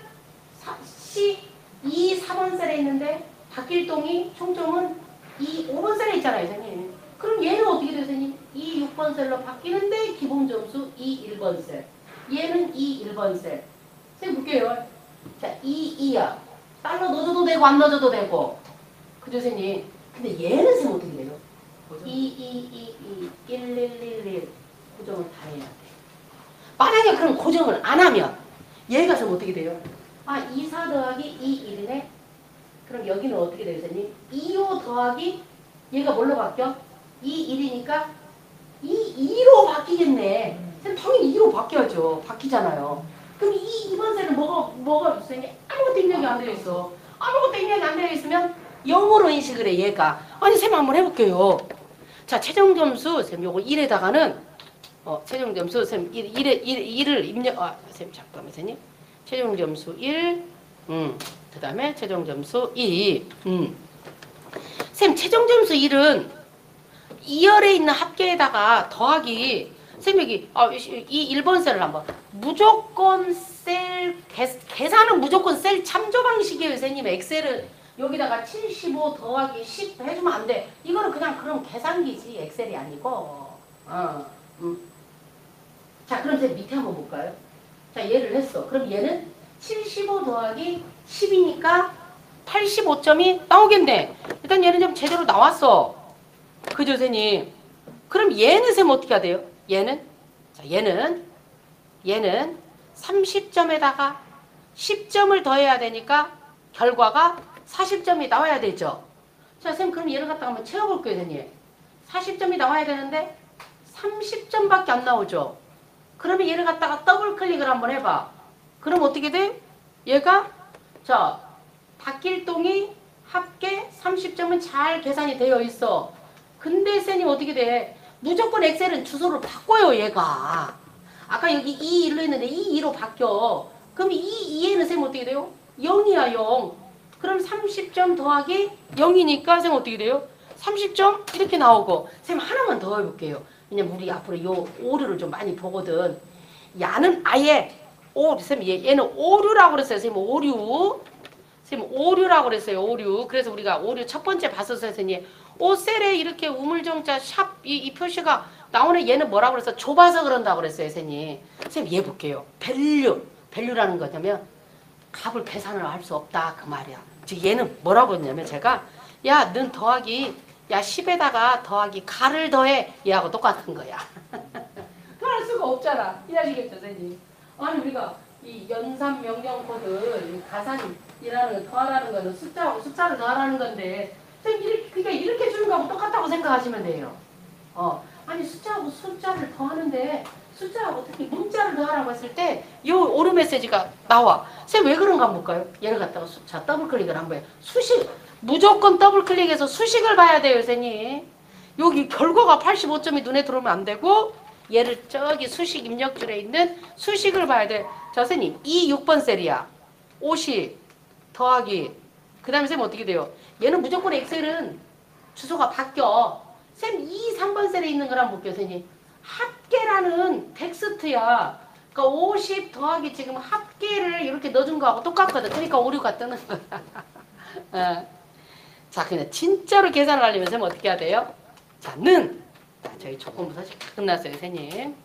C 2, 4번 셀에 있는데 박길동이 총점은 2, 5번 셀에 있잖아요, 선생님. 그럼 얘는 어떻게 돼요, 선생님? 2, 6번 셀로 바뀌는데 기본 점수 이 1번 셀. 얘는 이 1번 셀. 선생님 볼게요. 자, 2야. 달러 넣어줘도 되고 안 넣어줘도 되고. 그죠, 선생님? 근데 얘는 선생님 어떻게 돼요? 1 고정을 다 해야 돼. 만약에 그럼 고정을 안 하면 얘가 선생님 어떻게 돼요? 2, 4 더하기 2, 1이네? 그럼 여기는 어떻게 돼요, 선생님? 2, 5 더하기 얘가 뭘로 바뀌어? 2, 1이니까 2, 2로 바뀌겠네. 선생님 당연히 2로 바뀌어야죠. 바뀌잖아요. 그럼 2번 셀은 뭐가 선생님? 아무것도 입력이 안 되어 있어. 아무것도 입력이 안 되어 있으면 0으로 인식을 해, 얘가. 아니, 선생님 한번 해볼게요. 자, 최종 점수, 선생님 요거 1에다가는, 최종 점수, 선생님 1을 입력, 선생님 잠깐만, 선생님. 최종 점수 1, 그 다음에 최종 점수 2, 선생님 최종 점수 1은 2열에 있는 합계에다가 더하기, 선생님 여기, 이 1번 셀을 한번, 무조건 셀, 계산은 무조건 셀 참조 방식이에요, 선생님. 엑셀은 여기다가 75 더하기 10 해주면 안 돼. 이거는 그냥 그럼 계산기지, 엑셀이 아니고. 자, 그럼 이제 밑에 한번 볼까요? 자, 얘를 했어. 그럼 얘는 75 더하기 10이니까 85점이 나오겠네. 일단 얘는 좀 제대로 나왔어. 그죠, 선생님? 그럼 얘는 선생님 어떻게 해야 돼요? 얘는? 자, 얘는 30점에다가 10점을 더해야 되니까 결과가 40점이 나와야 되죠. 자, 선생님 그럼 얘를 갖다가 한번 채워볼게요, 선생님. 40점이 나와야 되는데 30점밖에 안 나오죠. 그러면 얘를 갖다가 더블 클릭을 한번 해봐. 그럼 어떻게 돼? 얘가 자, 박길동이 합계 30점은 잘 계산이 되어 있어. 근데 선생님 어떻게 돼? 무조건 엑셀은 주소를 바꿔요, 얘가. 아까 여기 2, 1로 했는데 2, 2로 바뀌어. 그럼 2, 2에는 선생님 어떻게 돼요? 0이야, 0. 그럼 30점 더하기 0이니까 선생님 어떻게 돼요? 30점 이렇게 나오고. 선생님 하나만 더 해볼게요. 왜냐면 우리 앞으로 요 오류를 좀 많이 보거든. 야는 아예 선생님 얘는 오류라고 그랬어요. 선생님 오류. 선생님 오류라고 그랬어요. 오류. 그래서 우리가 오류 첫 번째 봤었어요, 선생님. 5셀에 이렇게 우물정자 샵 이 표시가 나오는 얘는 뭐라고 그래서 좁아서 그런다고 그랬어요, 선생님. 선생님 얘 볼게요. 밸류라는 거냐면 값을 계산을 할 수 없다 그 말이야. 즉 얘는 뭐라고 했냐면 제가 야, 는 더하기 10에다가 더하기 가를 더해 얘하고 똑같은 거야. 그럴 수가 없잖아. 이해하시겠죠, 선생님? 아니 우리가 이 연산 명령 코드 가산이라는 거 더하라는 거는 숫자하고 숫자를 더하라는 건데 선생님 그러니까 이렇게 주는 거하고 똑같다고 생각하시면 돼요. 아니 숫자하고 숫자를 더하는데 숫자하고 특히 문자를 더하라고 했을 때 이 오류 메시지가 나와. 선생님 왜 그런가 한번 볼까요? 얘를 갖다가 자 더블 클릭을 한번 해요. 수식 무조건 더블 클릭해서 수식을 봐야 돼요, 선생님. 여기 결과가 85점이 눈에 들어오면 안 되고 얘를 저기 수식 입력줄에 있는 수식을 봐야 돼. 자, 선생님 이 6번 셀이야. 50 더하기 그 다음에 선생님 어떻게 돼요? 얘는 무조건 엑셀은 주소가 바뀌어. 선생님 2, 3번 셀에 있는 걸 한번 볼게요, 선생님. 합계라는 텍스트야. 그러니까 50 더하기 지금 합계를 이렇게 넣어준 거하고 똑같거든. 그러니까 오류가 뜨는 거야. 자, 그냥 진짜로 계산을 하려면 선생님 어떻게 해야 돼요? 자, 는. 자, 저희 조건부 사실 다 끝났어요, 선생님.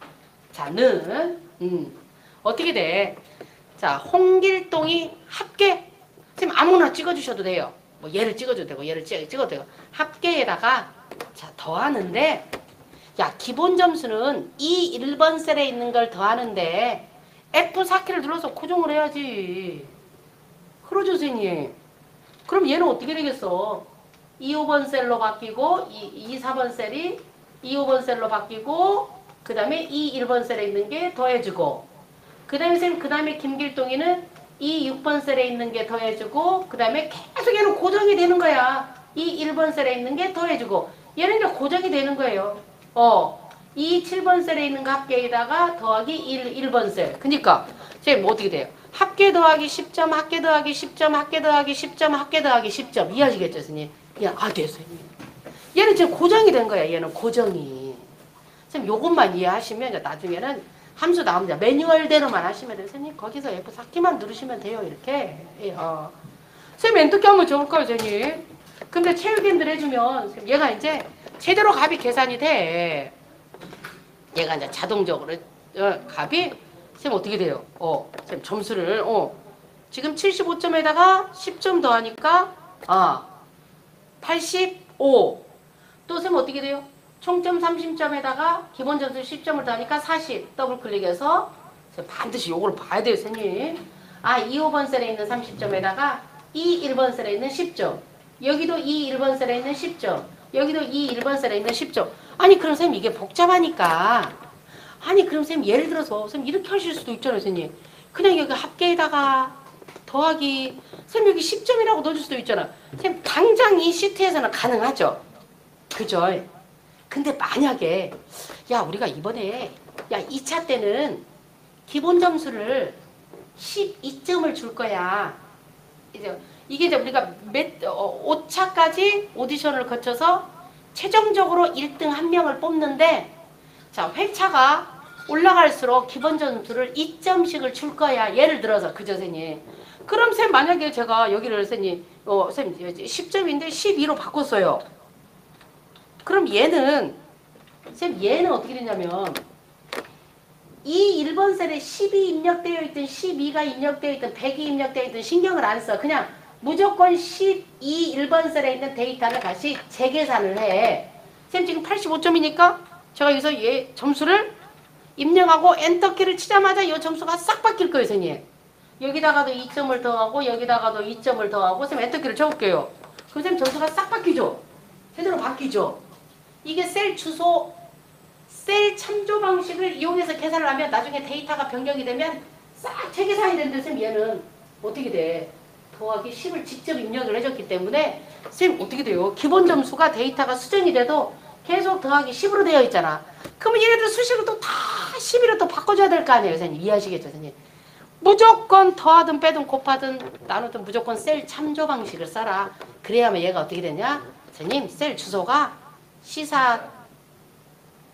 자, 는. 어떻게 돼? 자, 홍길동이 합계. 선생님 아무나 찍어주셔도 돼요. 뭐 얘를 찍어줘도 되고 얘를 찍어도 되고. 합계에다가 자, 더하는데 야, 기본 점수는 이 1번 셀에 있는 걸 더하는데 F4키를 눌러서 고정을 해야지. 그러죠, 선생님. 그럼 얘는 어떻게 되겠어? 2, 5번 셀로 바뀌고 2, 4번 셀이 2, 5번 셀로 바뀌고 그 다음에 2, 1번 셀에 있는 게 더해주고 그 다음에 선생님 그 다음에 김길동이는 2, 6번 셀에 있는 게 더해주고 그 다음에 계속 얘는 고정이 되는 거야. 2, 1번 셀에 있는 게 더해주고 얘는 이제 고정이 되는 거예요. 2, 7번 셀에 있는 거 합계에다가 더하기 1번 셀. 그러니까 선생님 뭐 어떻게 돼요? 합계 더하기 10점, 합계 더하기 10점, 합계 더하기 10점, 합계 더하기 10점. 이해하시겠죠, 선생님? 됐어요. 얘는 지금 고정이 된 거야. 얘는 고정이. 선생님 요것만 이해하시면 이제 나중에는 함수 나옵니다. 매뉴얼대로만 하시면 돼요. 선생님 거기서 F4키만 누르시면 돼요. 이렇게. 선생님 엔터키 하면 좋을까요, 선생님? 근데 체육인들 해주면 얘가 이제 제대로 값이 계산이 돼. 얘가 이제 자동적으로 값이 쌤 어떻게 돼요? 쌤 점수를 지금 75점에다가 10점 더하니까 85. 또 쌤 어떻게 돼요? 총점 30점에다가 기본 점수 10점을 더하니까 40. 더블 클릭해서 쌤 반드시 요걸 봐야 돼요, 선생님. 2, 5번 셀에 있는 30점에다가 2, 1번 셀에 있는 10점. 여기도 2, 1번 셀에 있는 10점. 여기도 2, 1번 셀에 있는 10점. 아니 그럼 쌤 이게 복잡하니까. 아니 그럼 쌤 예를 들어서 쌤 이렇게 하실 수도 있잖아요, 선생님. 그냥 여기 합계에다가 더하기 쌤 여기 10점이라고 넣어줄 수도 있잖아. 쌤 당장 이 시트에서는 가능하죠. 그죠? 근데 만약에 야 우리가 이번에 2차 때는 기본 점수를 12점을 줄 거야. 이게 이제 우리가 5차까지 오디션을 거쳐서 최종적으로 1등 한 명을 뽑는데 자 회차가 올라갈수록 기본 점수를 2점씩을 줄 거야. 예를 들어서 그죠 선생님. 그럼 쌤 만약에 제가 여기를 선생님 쌤 10점인데 12로 바꿨어요. 그럼 얘는 어떻게 되냐면 이 1번 셀에 10이 입력되어 있든 12가 입력되어 있든 100이 입력되어 있든 신경을 안 써. 그냥 무조건 12 1번 셀에 있는 데이터를 다시 재계산을 해. 쌤 지금 85점이니까 제가 여기서 얘 점수를 입력하고 엔터키를 치자마자 이 점수가 싹 바뀔 거예요, 선생님. 여기다가도 2점을 더하고 여기다가도 2점을 더하고 쌤 엔터키를 쳐볼게요. 그럼 쌤 점수가 싹 바뀌죠? 제대로 바뀌죠? 이게 셀 주소, 셀 참조 방식을 이용해서 계산을 하면 나중에 데이터가 변경이 되면 싹 재계산이 되는데 쌤 얘는 어떻게 돼? 더하기 10을 직접 입력을 해줬기 때문에 쌤 어떻게 돼요? 기본 점수가 데이터가 수정이 돼도 계속 더하기 10으로 되어 있잖아. 그러면 얘네들 수식을 또 다 11로 또 바꿔줘야 될 거 아니에요, 선생님. 이해하시겠죠, 선생님? 무조건 더하든 빼든 곱하든 나누든 무조건 셀 참조 방식을 써라. 그래야만 얘가 어떻게 되냐? 선생님, 셀 주소가 시사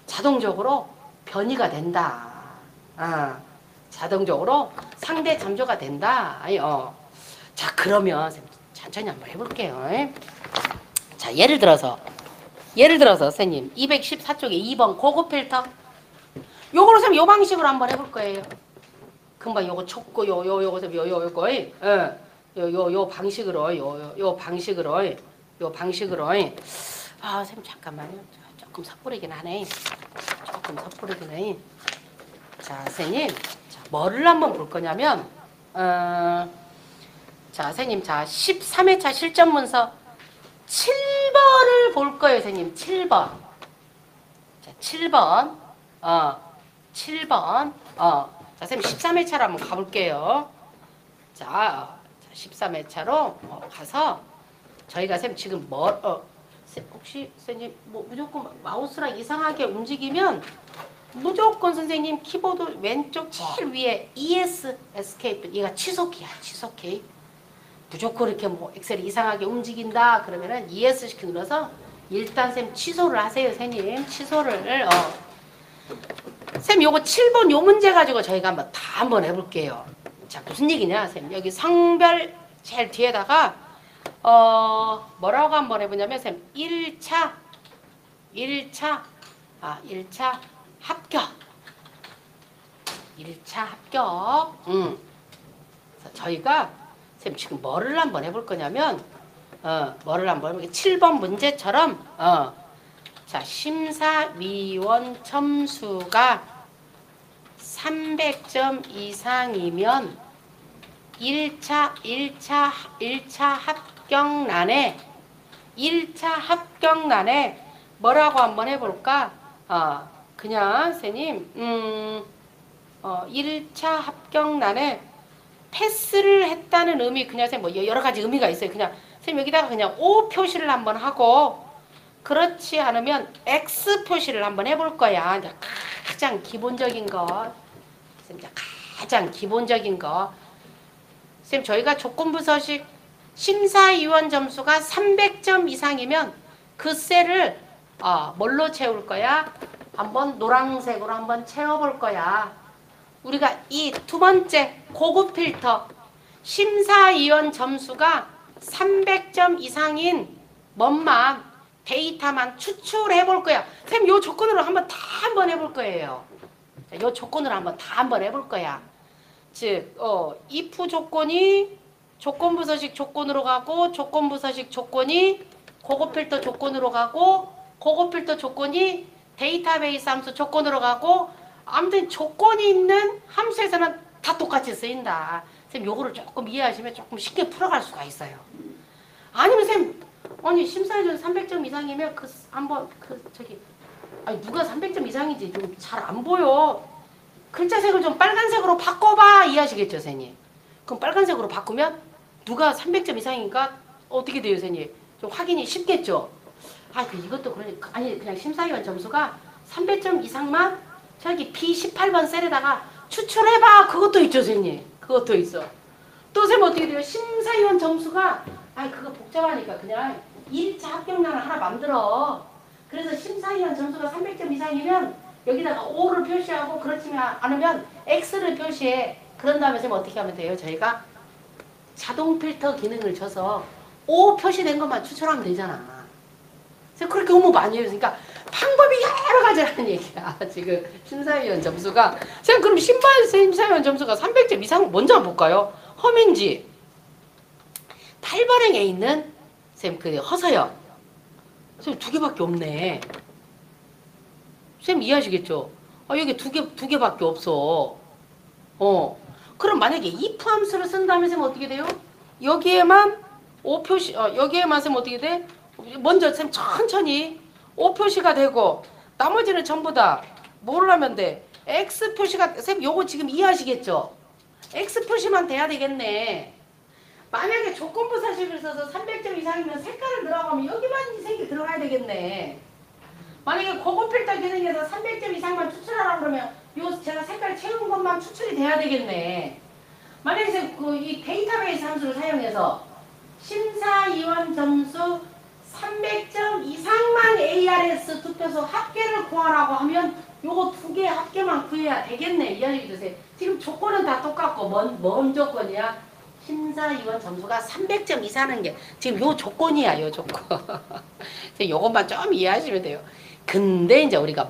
자동적으로 변이가 된다. 자동적으로 상대 잠조가 된다. 자, 그러면 천천히 한번 해볼게요. 자, 예를 들어서 선생님 214쪽에 2번 고급 필터 요거로 선생님 요 방식으로 한번 해볼 거예요. 금방 요거 쳤고 요거 요 방식으로 요 방식으로 선생님 잠깐만요. 조금 섣부르긴 하네. 자, 선생님. 자, 뭐를 한번 볼 거냐면, 자, 선생님. 자, 13회차 실전 문서 7번을 볼 거예요, 선생님. 7번. 자, 7번. 7번. 자, 선생님 13회차로 한번 가볼게요. 자, 13회차로 가서, 저희가 선생님 지금 혹시 선생님 뭐 무조건 마우스랑 이상하게 움직이면 무조건 선생님 키보드 왼쪽 제일 위에 ES 에스케이프 얘가 취소키야. 취소키. 무조건 이렇게 뭐 엑셀이 이상하게 움직인다 그러면은 ES 키 눌러서 일단 선생님 취소를 하세요. 선생님 취소를 선생님 요거 7번 요 문제 가지고 저희가 한번 해볼게요. 자 무슨 얘기냐 선생님 여기 성별 제일 뒤에다가 뭐라고 한번 해보냐면, 쌤, 1차 합격. 1차 합격. 그래서 저희가, 쌤, 지금 뭐를 한번 해볼 거냐면, 뭐를 한번 해볼게요. 7번 문제처럼, 자, 심사위원 점수가 300점 이상이면 1차 합격란에 뭐라고 한번 해볼까? 그냥 선생님 1차 합격란에 패스를 했다는 의미 그냥 선생님 뭐 여러 가지 의미가 있어요. 그냥 선생님 여기다가 그냥 O 표시를 한번 하고 그렇지 않으면 X 표시를 한번 해볼 거야. 가장 기본적인 거. 선생님 가장 기본적인 거. 선생님 저희가 조건부 서식 심사위원 점수가 300점 이상이면 그 셀을 뭘로 채울 거야? 한번 노란색으로 한번 채워볼 거야. 우리가 이 두 번째 고급 필터 심사위원 점수가 300점 이상인 데이터만 추출해 볼 거야. 선생님 요 조건으로 한번 해볼 거예요. 자, 요 조건으로 한번 해볼 거야. 즉, if 조건이 조건부서식 조건으로 가고, 조건부서식 조건이 고급 필터 조건으로 가고, 고급 필터 조건이 데이터베이스 함수 조건으로 가고, 아무튼 조건이 있는 함수에서는 다 똑같이 쓰인다. 쌤, 요거를 조금 이해하시면 조금 쉽게 풀어갈 수가 있어요. 아니면 쌤, 아니 심사위원 300점 이상이면 아니 누가 300점 이상인지 좀 잘 안 보여. 글자색을 좀 빨간색으로 바꿔봐 이해하시겠죠, 선생님? 그럼 빨간색으로 바꾸면 누가 300점 이상인가 어떻게 돼요, 선생님? 좀 확인이 쉽겠죠? 이것도 그러니까 아니 그냥 심사위원 점수가 300점 이상만 저기 B18번 셀에다가 추출해봐. 그것도 있죠, 선생님. 그것도 있어. 또 선생님 어떻게 돼요? 심사위원 점수가 그거 복잡하니까 그냥 1차 합격란을 하나 만들어. 그래서 심사위원 점수가 300점 이상이면 여기다가 O를 표시하고 그렇지 않으면 X를 표시해. 그런 다음에 선생님 어떻게 하면 돼요? 저희가 자동 필터 기능을 줘서 O 표시된 것만 추출하면 되잖아. 그래서 그렇게 업무 많이 해요. 그러니까 방법이 여러 가지라는 얘기야. 지금 심사위원 점수가. 선생님 그럼 심사위원 점수가 300점 이상 먼저 볼까요? 허민지 8번행에 있는 선생님 그 허서연. 선생님 두 개밖에 없네. 선생님 이해하시겠죠? 여기 두 개밖에 없어. 그럼 만약에 if 함수를 쓴다면 선생님 어떻게 돼요? 여기에만 O 표시, 여기에만 선생님 어떻게 돼? 먼저 선생님 천천히 O 표시가 되고 나머지는 전부 다 뭘 하면 돼? X 표시가, 선생님 요거 지금 이해하시겠죠? X 표시만 돼야 되겠네. 만약에 조건부사식을 써서 300점 이상이면 색깔을 들어가면 여기만 이 색이 들어가야 되겠네. 만약에 고급 필터 기능에서 300점 이상만 추출하라 그러면 요 제가 색깔 채운 것만 추출이 돼야 되겠네. 만약에 이 데이터베이스 함수를 사용해서 심사위원 점수 300점 이상만 ARS 투표소 합계를 구하라고 하면 요거 두 개 합계만 구해야 되겠네. 이해해 주세요. 지금 조건은 다 똑같고 뭔 조건이야? 심사위원 점수가 300점 이상인 게 지금 요 조건이야. 요 조건. 요것만 좀 이해하시면 돼요. 근데 이제 우리가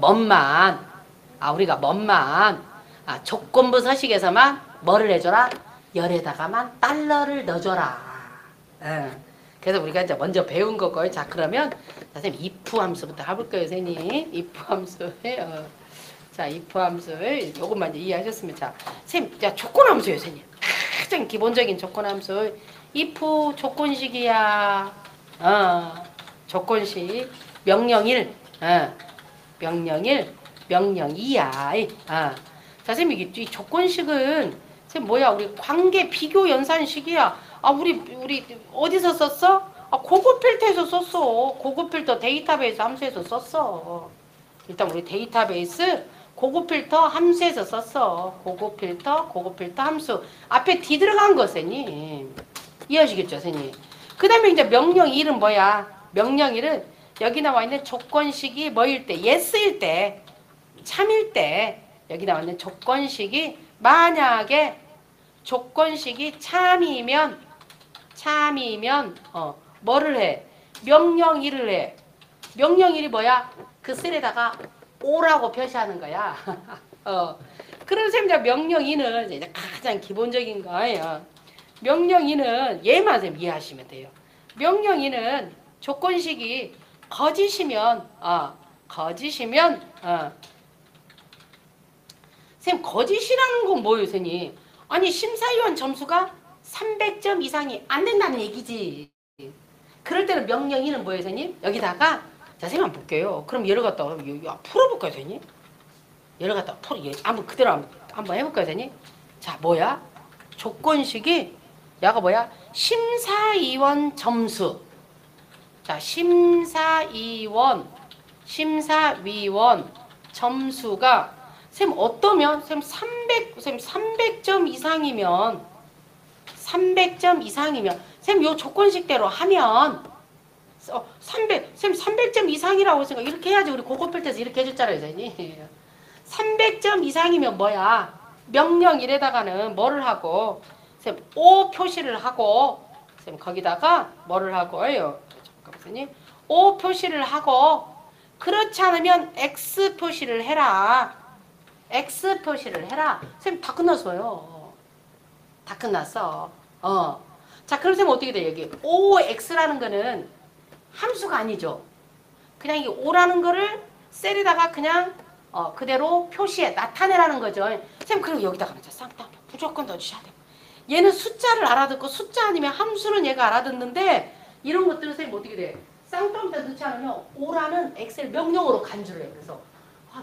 조건부 서식에서만 뭐를 해줘라? 열에다가만 달러를 넣어줘라. 그래서 우리가 이제 먼저 배운 거고요. 자, 그러면 선생님 if 함수부터 해볼까요, 선생님? if 함수예요. 자, if 함수 요것만 이제 이해하셨으면 자, 선생님, 자 조건 함수예요, 선생님. 가장 기본적인 조건 함수. if 조건식이야. 조건식 명령 1. 명령 1, 명령 2야. 자, 선생님, 이 조건식은, 선생님, 뭐야, 우리 관계 비교 연산식이야. 우리, 어디서 썼어? 고급 필터에서 썼어. 고급 필터 데이터베이스 함수에서 썼어. 일단 우리 데이터베이스 고급 필터 함수에서 썼어. 고급 필터 함수. 앞에 D 들어간 거, 선생님. 이해하시겠죠, 선생님? 그 다음에 이제 명령 1은 뭐야? 명령 1은 여기 나와 있는 조건식이 뭐일 때? yes일 때, 참일 때, 여기 나와 있는 조건식이 만약에 조건식이 참이면 뭐를 해? 명령 1을 해. 명령 1이 뭐야? 그 셀에다가 O라고 표시하는 거야. 그래서 이제 명령 2는 이제 가장 기본적인 거예요. 명령 2는 얘만 좀 이해하시면 돼요. 명령 2는 조건식이 거짓이면 선생님 거짓이라는 건 뭐예요, 선생님? 아니 심사위원 점수가 300점 이상이 안 된다는 얘기지. 그럴 때는 명령 2는 뭐예요, 선생님? 여기다가 자, 선생님 한번 볼게요. 그럼 얘를 갖다가 풀어볼까요, 선생님? 얘를 갖다가 한번 그대로 한번 해볼까요, 선생님? 자, 뭐야? 조건식이 야가 뭐야? 심사위원 점수. 자, 심사위원 점수가 선생님 어떠면 선생님 300점 이상이면 선생님 요 조건식대로 하면 300점 이상이라고 생각 이렇게 해야지. 우리 고급필 때서 이렇게 해줬잖아요, 선생님. 300점 이상이면 뭐야? 명령 1에다가는 뭐를 하고 선생님 O 표시를 하고 선생님 거기다가 뭐를 하고요? 선생님 O 표시를 하고 그렇지 않으면 X 표시를 해라. X 표시를 해라. 선생님 다 끝났어요. 다 끝났어. 자, 그럼 선생님 어떻게 돼? 여기 OX라는 거는 함수가 아니죠. 그냥 이 O라는 거를 셀에다가 그냥 그대로 표시해 나타내라는 거죠. 선생님 그리고 여기다가 쌍따 무조건 넣어주셔야 돼요. 얘는 숫자를 알아듣고 숫자 아니면 함수는 얘가 알아듣는데 이런 것들은 선생님 어떻게 돼? 쌍따옴에다 넣지 않으면 O라는 엑셀 명령어로 간주를 해. 그래서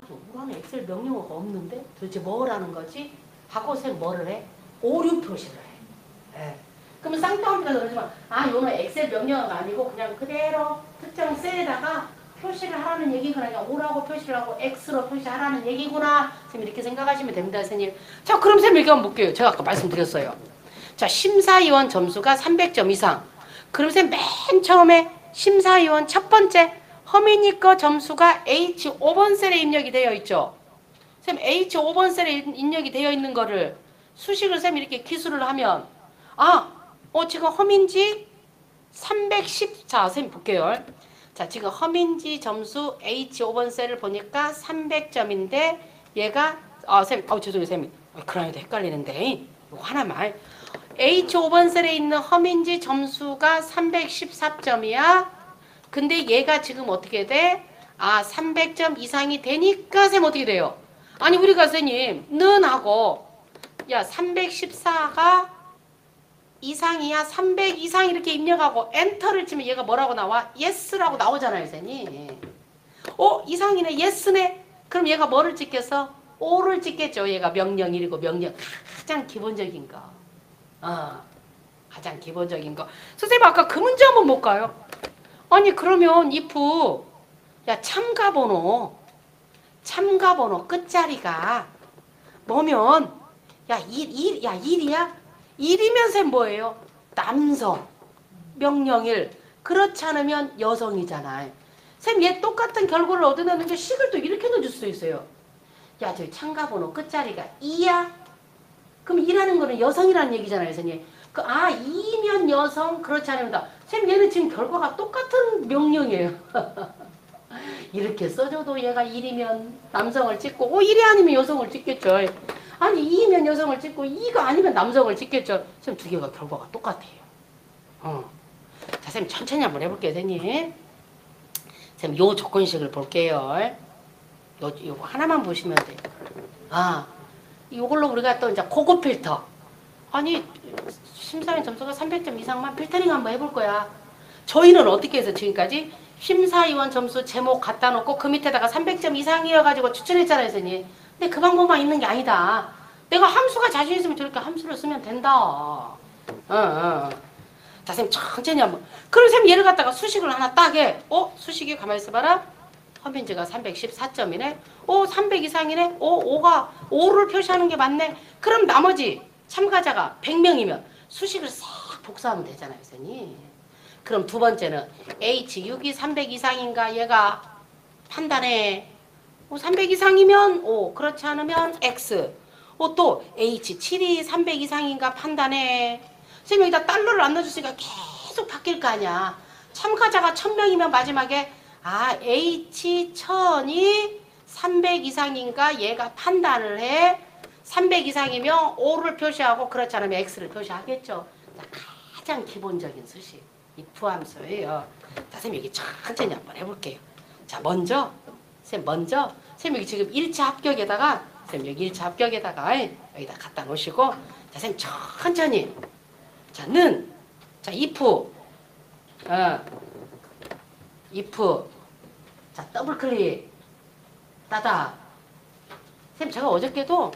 또 O라는 엑셀 명령어가 없는데 도대체 뭐라는 거지? 하고 선생님 뭐를 해? 오류 표시를 해. 예. 그러면 쌍따옴에다 넣지만 요는 엑셀 명령어가 아니고 그냥 그대로 특정 셀에다가 표시를 하라는 얘기구나. 그냥 O라고 표시를 하고 X로 표시하라는 얘기구나. 선생님 이렇게 생각하시면 됩니다. 선생님. 자, 그럼 선생님 얘기 한번 볼게요. 제가 아까 말씀드렸어요. 자, 심사위원 점수가 300점 이상. 그럼 선생님 맨 처음에 심사위원 첫 번째 허민이 거 점수가 H5번 셀에 입력이 되어 있죠. 선생님 H5번 셀에 입력이 되어 있는 거를 수식을 선생님 이렇게 기술을 하면 지금 허민지 314. 선생님 볼게요. 자, 지금 허민지 점수 H5번 셀을 보니까 300점인데 얘가 선생님 죄송해요 선생님. 그러니까 헷갈리는데 이거 하나만. H5번 셀에 있는 허민지 점수가 314점이야. 근데 얘가 지금 어떻게 돼? 300점 이상이 되니까 선생님 어떻게 돼요? 아니 우리가 선생님 는 하고 314가 이상이야 300 이상 이렇게 입력하고 엔터를 치면 얘가 뭐라고 나와? yes라고 나오잖아요 선생님. 이상이네 yes네. 그럼 얘가 뭐를 찍겠어? o를 찍겠죠. 얘가 명령 1이고 명령 가장 기본적인 거. 가장 기본적인 거. 선생님 아까 그 문제 한번 볼까요? 아니 그러면 if 참가번호 끝자리가 뭐면 1이야? 1이면 쌤 뭐예요? 남성 명령일. 그렇지 않으면 여성이잖아요. 쌤 얘 똑같은 결과를 얻어내는데 식을 또 이렇게 넣어줄 수 있어요. 저기 참가번호 끝자리가 2야? 그럼 2라는 거는 여성이라는 얘기잖아요 선생님. 2면 여성 그렇지 않으면 쌤 얘는 지금 결과가 똑같은 명령이에요. 이렇게 써줘도 얘가 1이면 남성을 찍고 1이 아니면 여성을 찍겠죠. 아니 2면 여성을 찍고 2가 아니면 남성을 찍겠죠. 쌤 두 개가 결과가 똑같아요. 자, 쌤 천천히 한번 해볼게요 선생님. 쌤 요 조건식을 볼게요. 요거 하나만 보시면 돼요. 이걸로 우리가 또 이제 고급 필터. 아니 심사위원 점수가 300점 이상만 필터링 한번 해볼 거야. 저희는 어떻게 해서 지금까지 심사위원 점수 제목 갖다 놓고 그 밑에다가 300점 이상이어가지고 추천했잖아요 선생님. 근데 그 방법만 있는 게 아니다. 내가 함수가 자신 있으면 저렇게 함수를 쓰면 된다. 자, 선생님 천천히 한번. 그럼 선생님 얘를 갖다가 수식을 하나 딱 해. 수식이 가만히 있어봐라. 허민지가 314점이네. 300 이상이네. 5를 표시하는 게 맞네. 그럼 나머지 참가자가 100명이면 수식을 싹 복사하면 되잖아요 선생님. 그럼 두 번째는 H6이 300 이상인가 얘가 판단해. 300 이상이면 O, 그렇지 않으면 X. 또 H7이 300 이상인가 판단해. 선생님 여기다 달러를 안 넣어줬으니까 계속 바뀔 거 아니야. 참가자가 1000명이면 마지막에 H1000이 300 이상인가 얘가 판단을 해. 300 이상이면 O를 표시하고 그렇지 않으면 X를 표시하겠죠. 가장 기본적인 수식. if 함수예요. 자, 선생님 여기 천천히 한번 해볼게요. 자, 먼저 선생님 여기 지금 1차 합격에다가 선생님 여기 1차 합격에다가 여기다 갖다 놓으시고 자, 선생님 천천히 자, if 자, 더블 클릭 따다. 선생님 제가 어저께도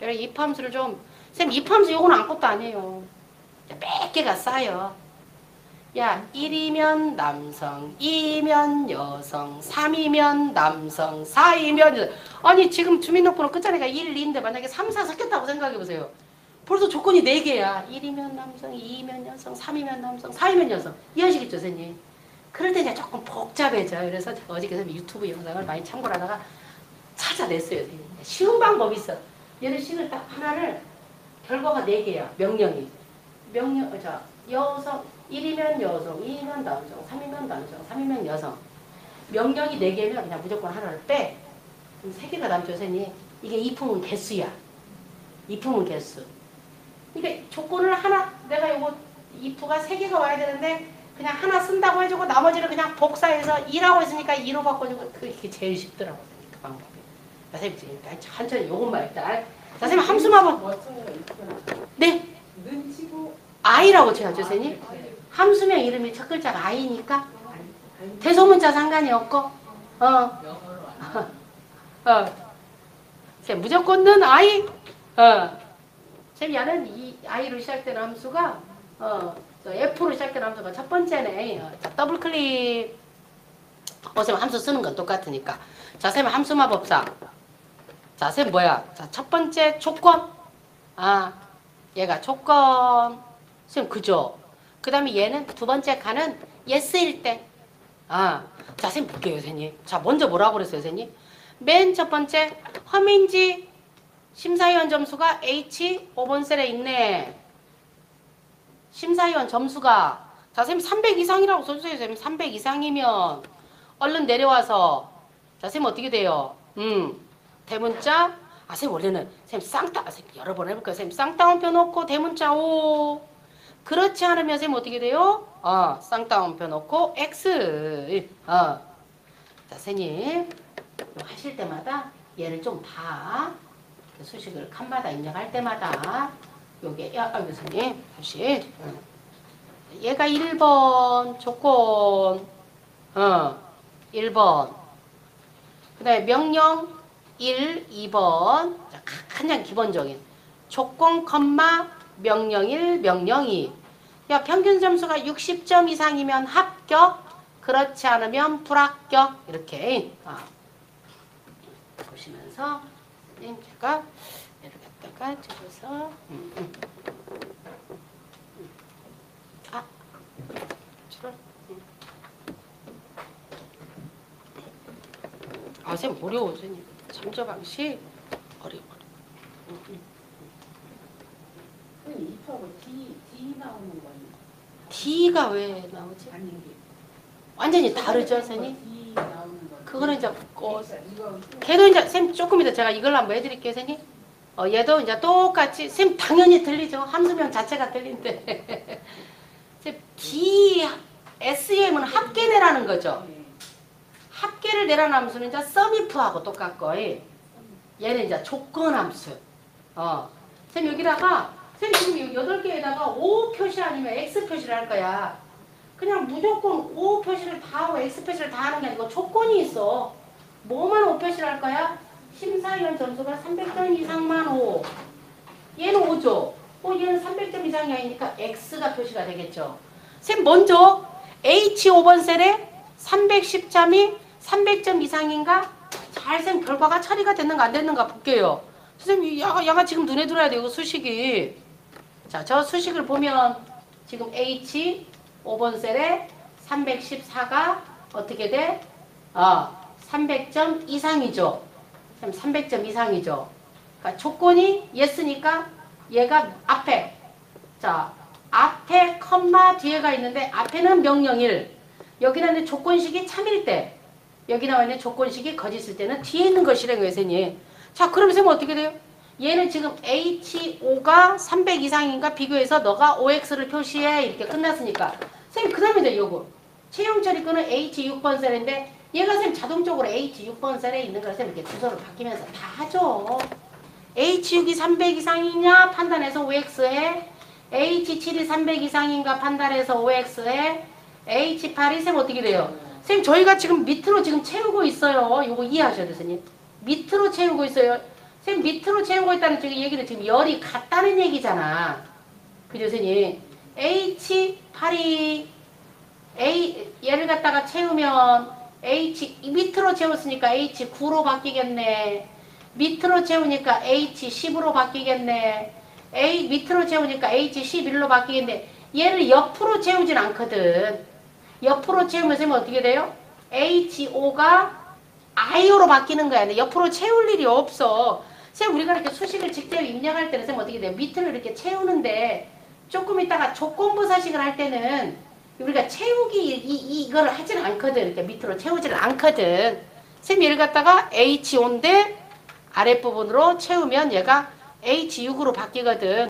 여기 if 함수를 좀 선생님 if 함수 요거는 아무것도 아니에요. 몇 개가 쌓여. 1이면 남성, 2면 여성, 3이면 남성, 4이면 여성. 아니 지금 주민등록번호 끝자리가 1, 2인데 만약에 3, 4 섞였다고 생각해보세요. 벌써 조건이 4개야. 1이면 남성, 2이면 여성, 3이면 남성, 4이면 여성. 이해하시겠죠 선생님? 그럴 때 이제 조금 복잡해져요. 그래서 제가 어저께 유튜브 영상을 많이 참고를 하다가 찾아냈어요 선생님. 쉬운 방법이 있어. 얘를 식을 딱 하나를 결과가 4개야. 명령이. 여성 1이면 여성, 2이면 남성, 3이면 남성, 3이면 여성. 명령이 4개면 그냥 무조건 하나를 빼. 그럼 3개가 남죠 선생님. 이게 이품은 개수야. 이품은 개수. 그러니까 조건을 하나, 내가 요거 if가 3개가 와야 되는데 그냥 하나 쓴다고 해주고 나머지를 그냥 복사해서 2라고 했으니까 2로 바꿔주고 그게 제일 쉽더라고. 그 방법이. 자, 선생님 천천히 요것만 일단. 자, 선생님 함수마법. 네. I라고 쳐야죠, 선생님. 함수명 이름이 첫 글자가 I니까 대소문자 상관이 없고 무조건 는 I. 선생님 얘는 이 I로 시작되는 함수가 F로 시작되는 함수가 첫 번째네. 자, 더블 클릭. 선생님 함수 쓰는 건 똑같으니까. 자, 선생님 함수마법사. 자, 선생님 뭐야? 자, 첫 번째 조건. 얘가 조건. 선생님 그죠? 그 다음에 얘는 두 번째 칸은 yes일 때. 자, 선생님 볼게요, 선생님. 자, 먼저 뭐라고 그랬어요, 선생님? 맨 첫 번째 허민지 심사위원 점수가 H 5번 셀에 있네. 심사위원 점수가 자, 선생님 300 이상이라고 써주세요. 선생님 300 이상이면 얼른 내려와서 자, 선생님 어떻게 돼요? 대문자 선생님 원래는 선생님 선생님 여러 번 해볼까요? 선생님 쌍따옴표 놓고 대문자 O. 그렇지 않으면 선생님 어떻게 돼요? 쌍따옴표 놓고 X. 자, 선생님 하실 때마다 얘를 좀 봐. 수식을 칸마다 입력할 때마다 요게 선생님 다시 얘가 1번 조건 1번 그 다음에 명령 1, 2번 가장 기본적인 조건 컴마 명령 1, 명령 2. 야, 평균 점수가 60점 이상이면 합격, 그렇지 않으면 불합격. 이렇게 보시면서 선생님 제가 얘를 갖다가 찍어서 선생님 어려워. 선생님 참조 방식 어려워.
선생님 입하고 D 나오는 거예요.
D가 왜 나오지?
아니
완전히 다르죠, 선생님?
D 나오는 거.
그거는 이제
이거
걔도 이제 쌤 조금 이따 제가 이걸 한번 해드릴게요, 선생님. 얘도 이제 똑같이 쌤 당연히 틀리죠. 함수명 자체가 틀린데. 쌤 D SEM은 합계내라는 거죠. 합계를 내라는 함수는 이제 썸이프하고 똑같고 얘는 이제 조건함수. 쌤 여기다가 쌤 지금 8개에다가 O 표시 아니면 X 표시를 할 거야. 그냥 무조건 O 표시를 다 하고 X 표시를 다 하는 게 아니고 조건이 있어. 뭐만 O 표시를 할 거야? 심사위원 점수가 300점 이상만 O. 얘는 5죠. 얘는 300점 이상이 아니니까 X가 표시가 되겠죠. 쌤 먼저 H 5번 셀에 310점이 300점 이상인가? 잘 쌤 결과가 처리가 됐는가 안 됐는가 볼게요. 선생님 야가 지금 눈에 들어야 돼요. 수식이. 자, 저 수식을 보면 지금 H 5번 셀에 314가 어떻게 돼? 300점 이상이죠. 300점 이상이죠. 그러니까 조건이 yes니까 얘가 앞에 자 앞에 컴마 뒤에가 있는데 앞에는 명령 1 여기 나오는 조건식이 참일 때 여기 나와 있는 조건식이 거짓일 때는 뒤에 있는 것이라는 거예요, 선생님. 자, 그럼 선생님 어떻게 돼요? 얘는 지금 H5가 300 이상인가 비교해서 너가 OX를 표시해 이렇게 끝났으니까 선생님 그 다음에 이제 요거 채용 처리권은 H6번 셀인데 얘가 선생님 자동적으로 H6번 셀에 있는 걸 선생님 이렇게 주소를 바뀌면서 다 하죠. H6이 300 이상이냐 판단해서 OX해. H7이 300 이상인가 판단해서 OX해. H8이 선생님 어떻게 돼요? 선생님 저희가 지금 밑으로 지금 채우고 있어요. 요거 이해하셔야 돼요, 선생님. 밑으로 채우고 있어요. 선생님 밑으로 채우고 있다는 얘기는 지금 열이 같다는 얘기잖아. 그죠, 선생님? H8이 얘를 갖다가 채우면 밑으로 채웠으니까 H9로 바뀌겠네. 밑으로 채우니까 H10으로 바뀌겠네. 밑으로 채우니까 H11로 바뀌겠네. 얘를 옆으로 채우진 않거든. 옆으로 채우면 선생님 어떻게 돼요? H5가 I로 바뀌는 거야. 근데 옆으로 채울 일이 없어. 선생님 우리가 이렇게 수식을 직접 입력할 때는 선생님 어떻게 돼요? 밑으로 이렇게 채우는데 조금 있다가 조건부사식을 할 때는 우리가 채우기 이거를 하진 않거든. 이렇게 밑으로 채우지를 않거든. 선생님 얘를 갖다가 H5인데 아랫부분으로 채우면 얘가 H6으로 바뀌거든.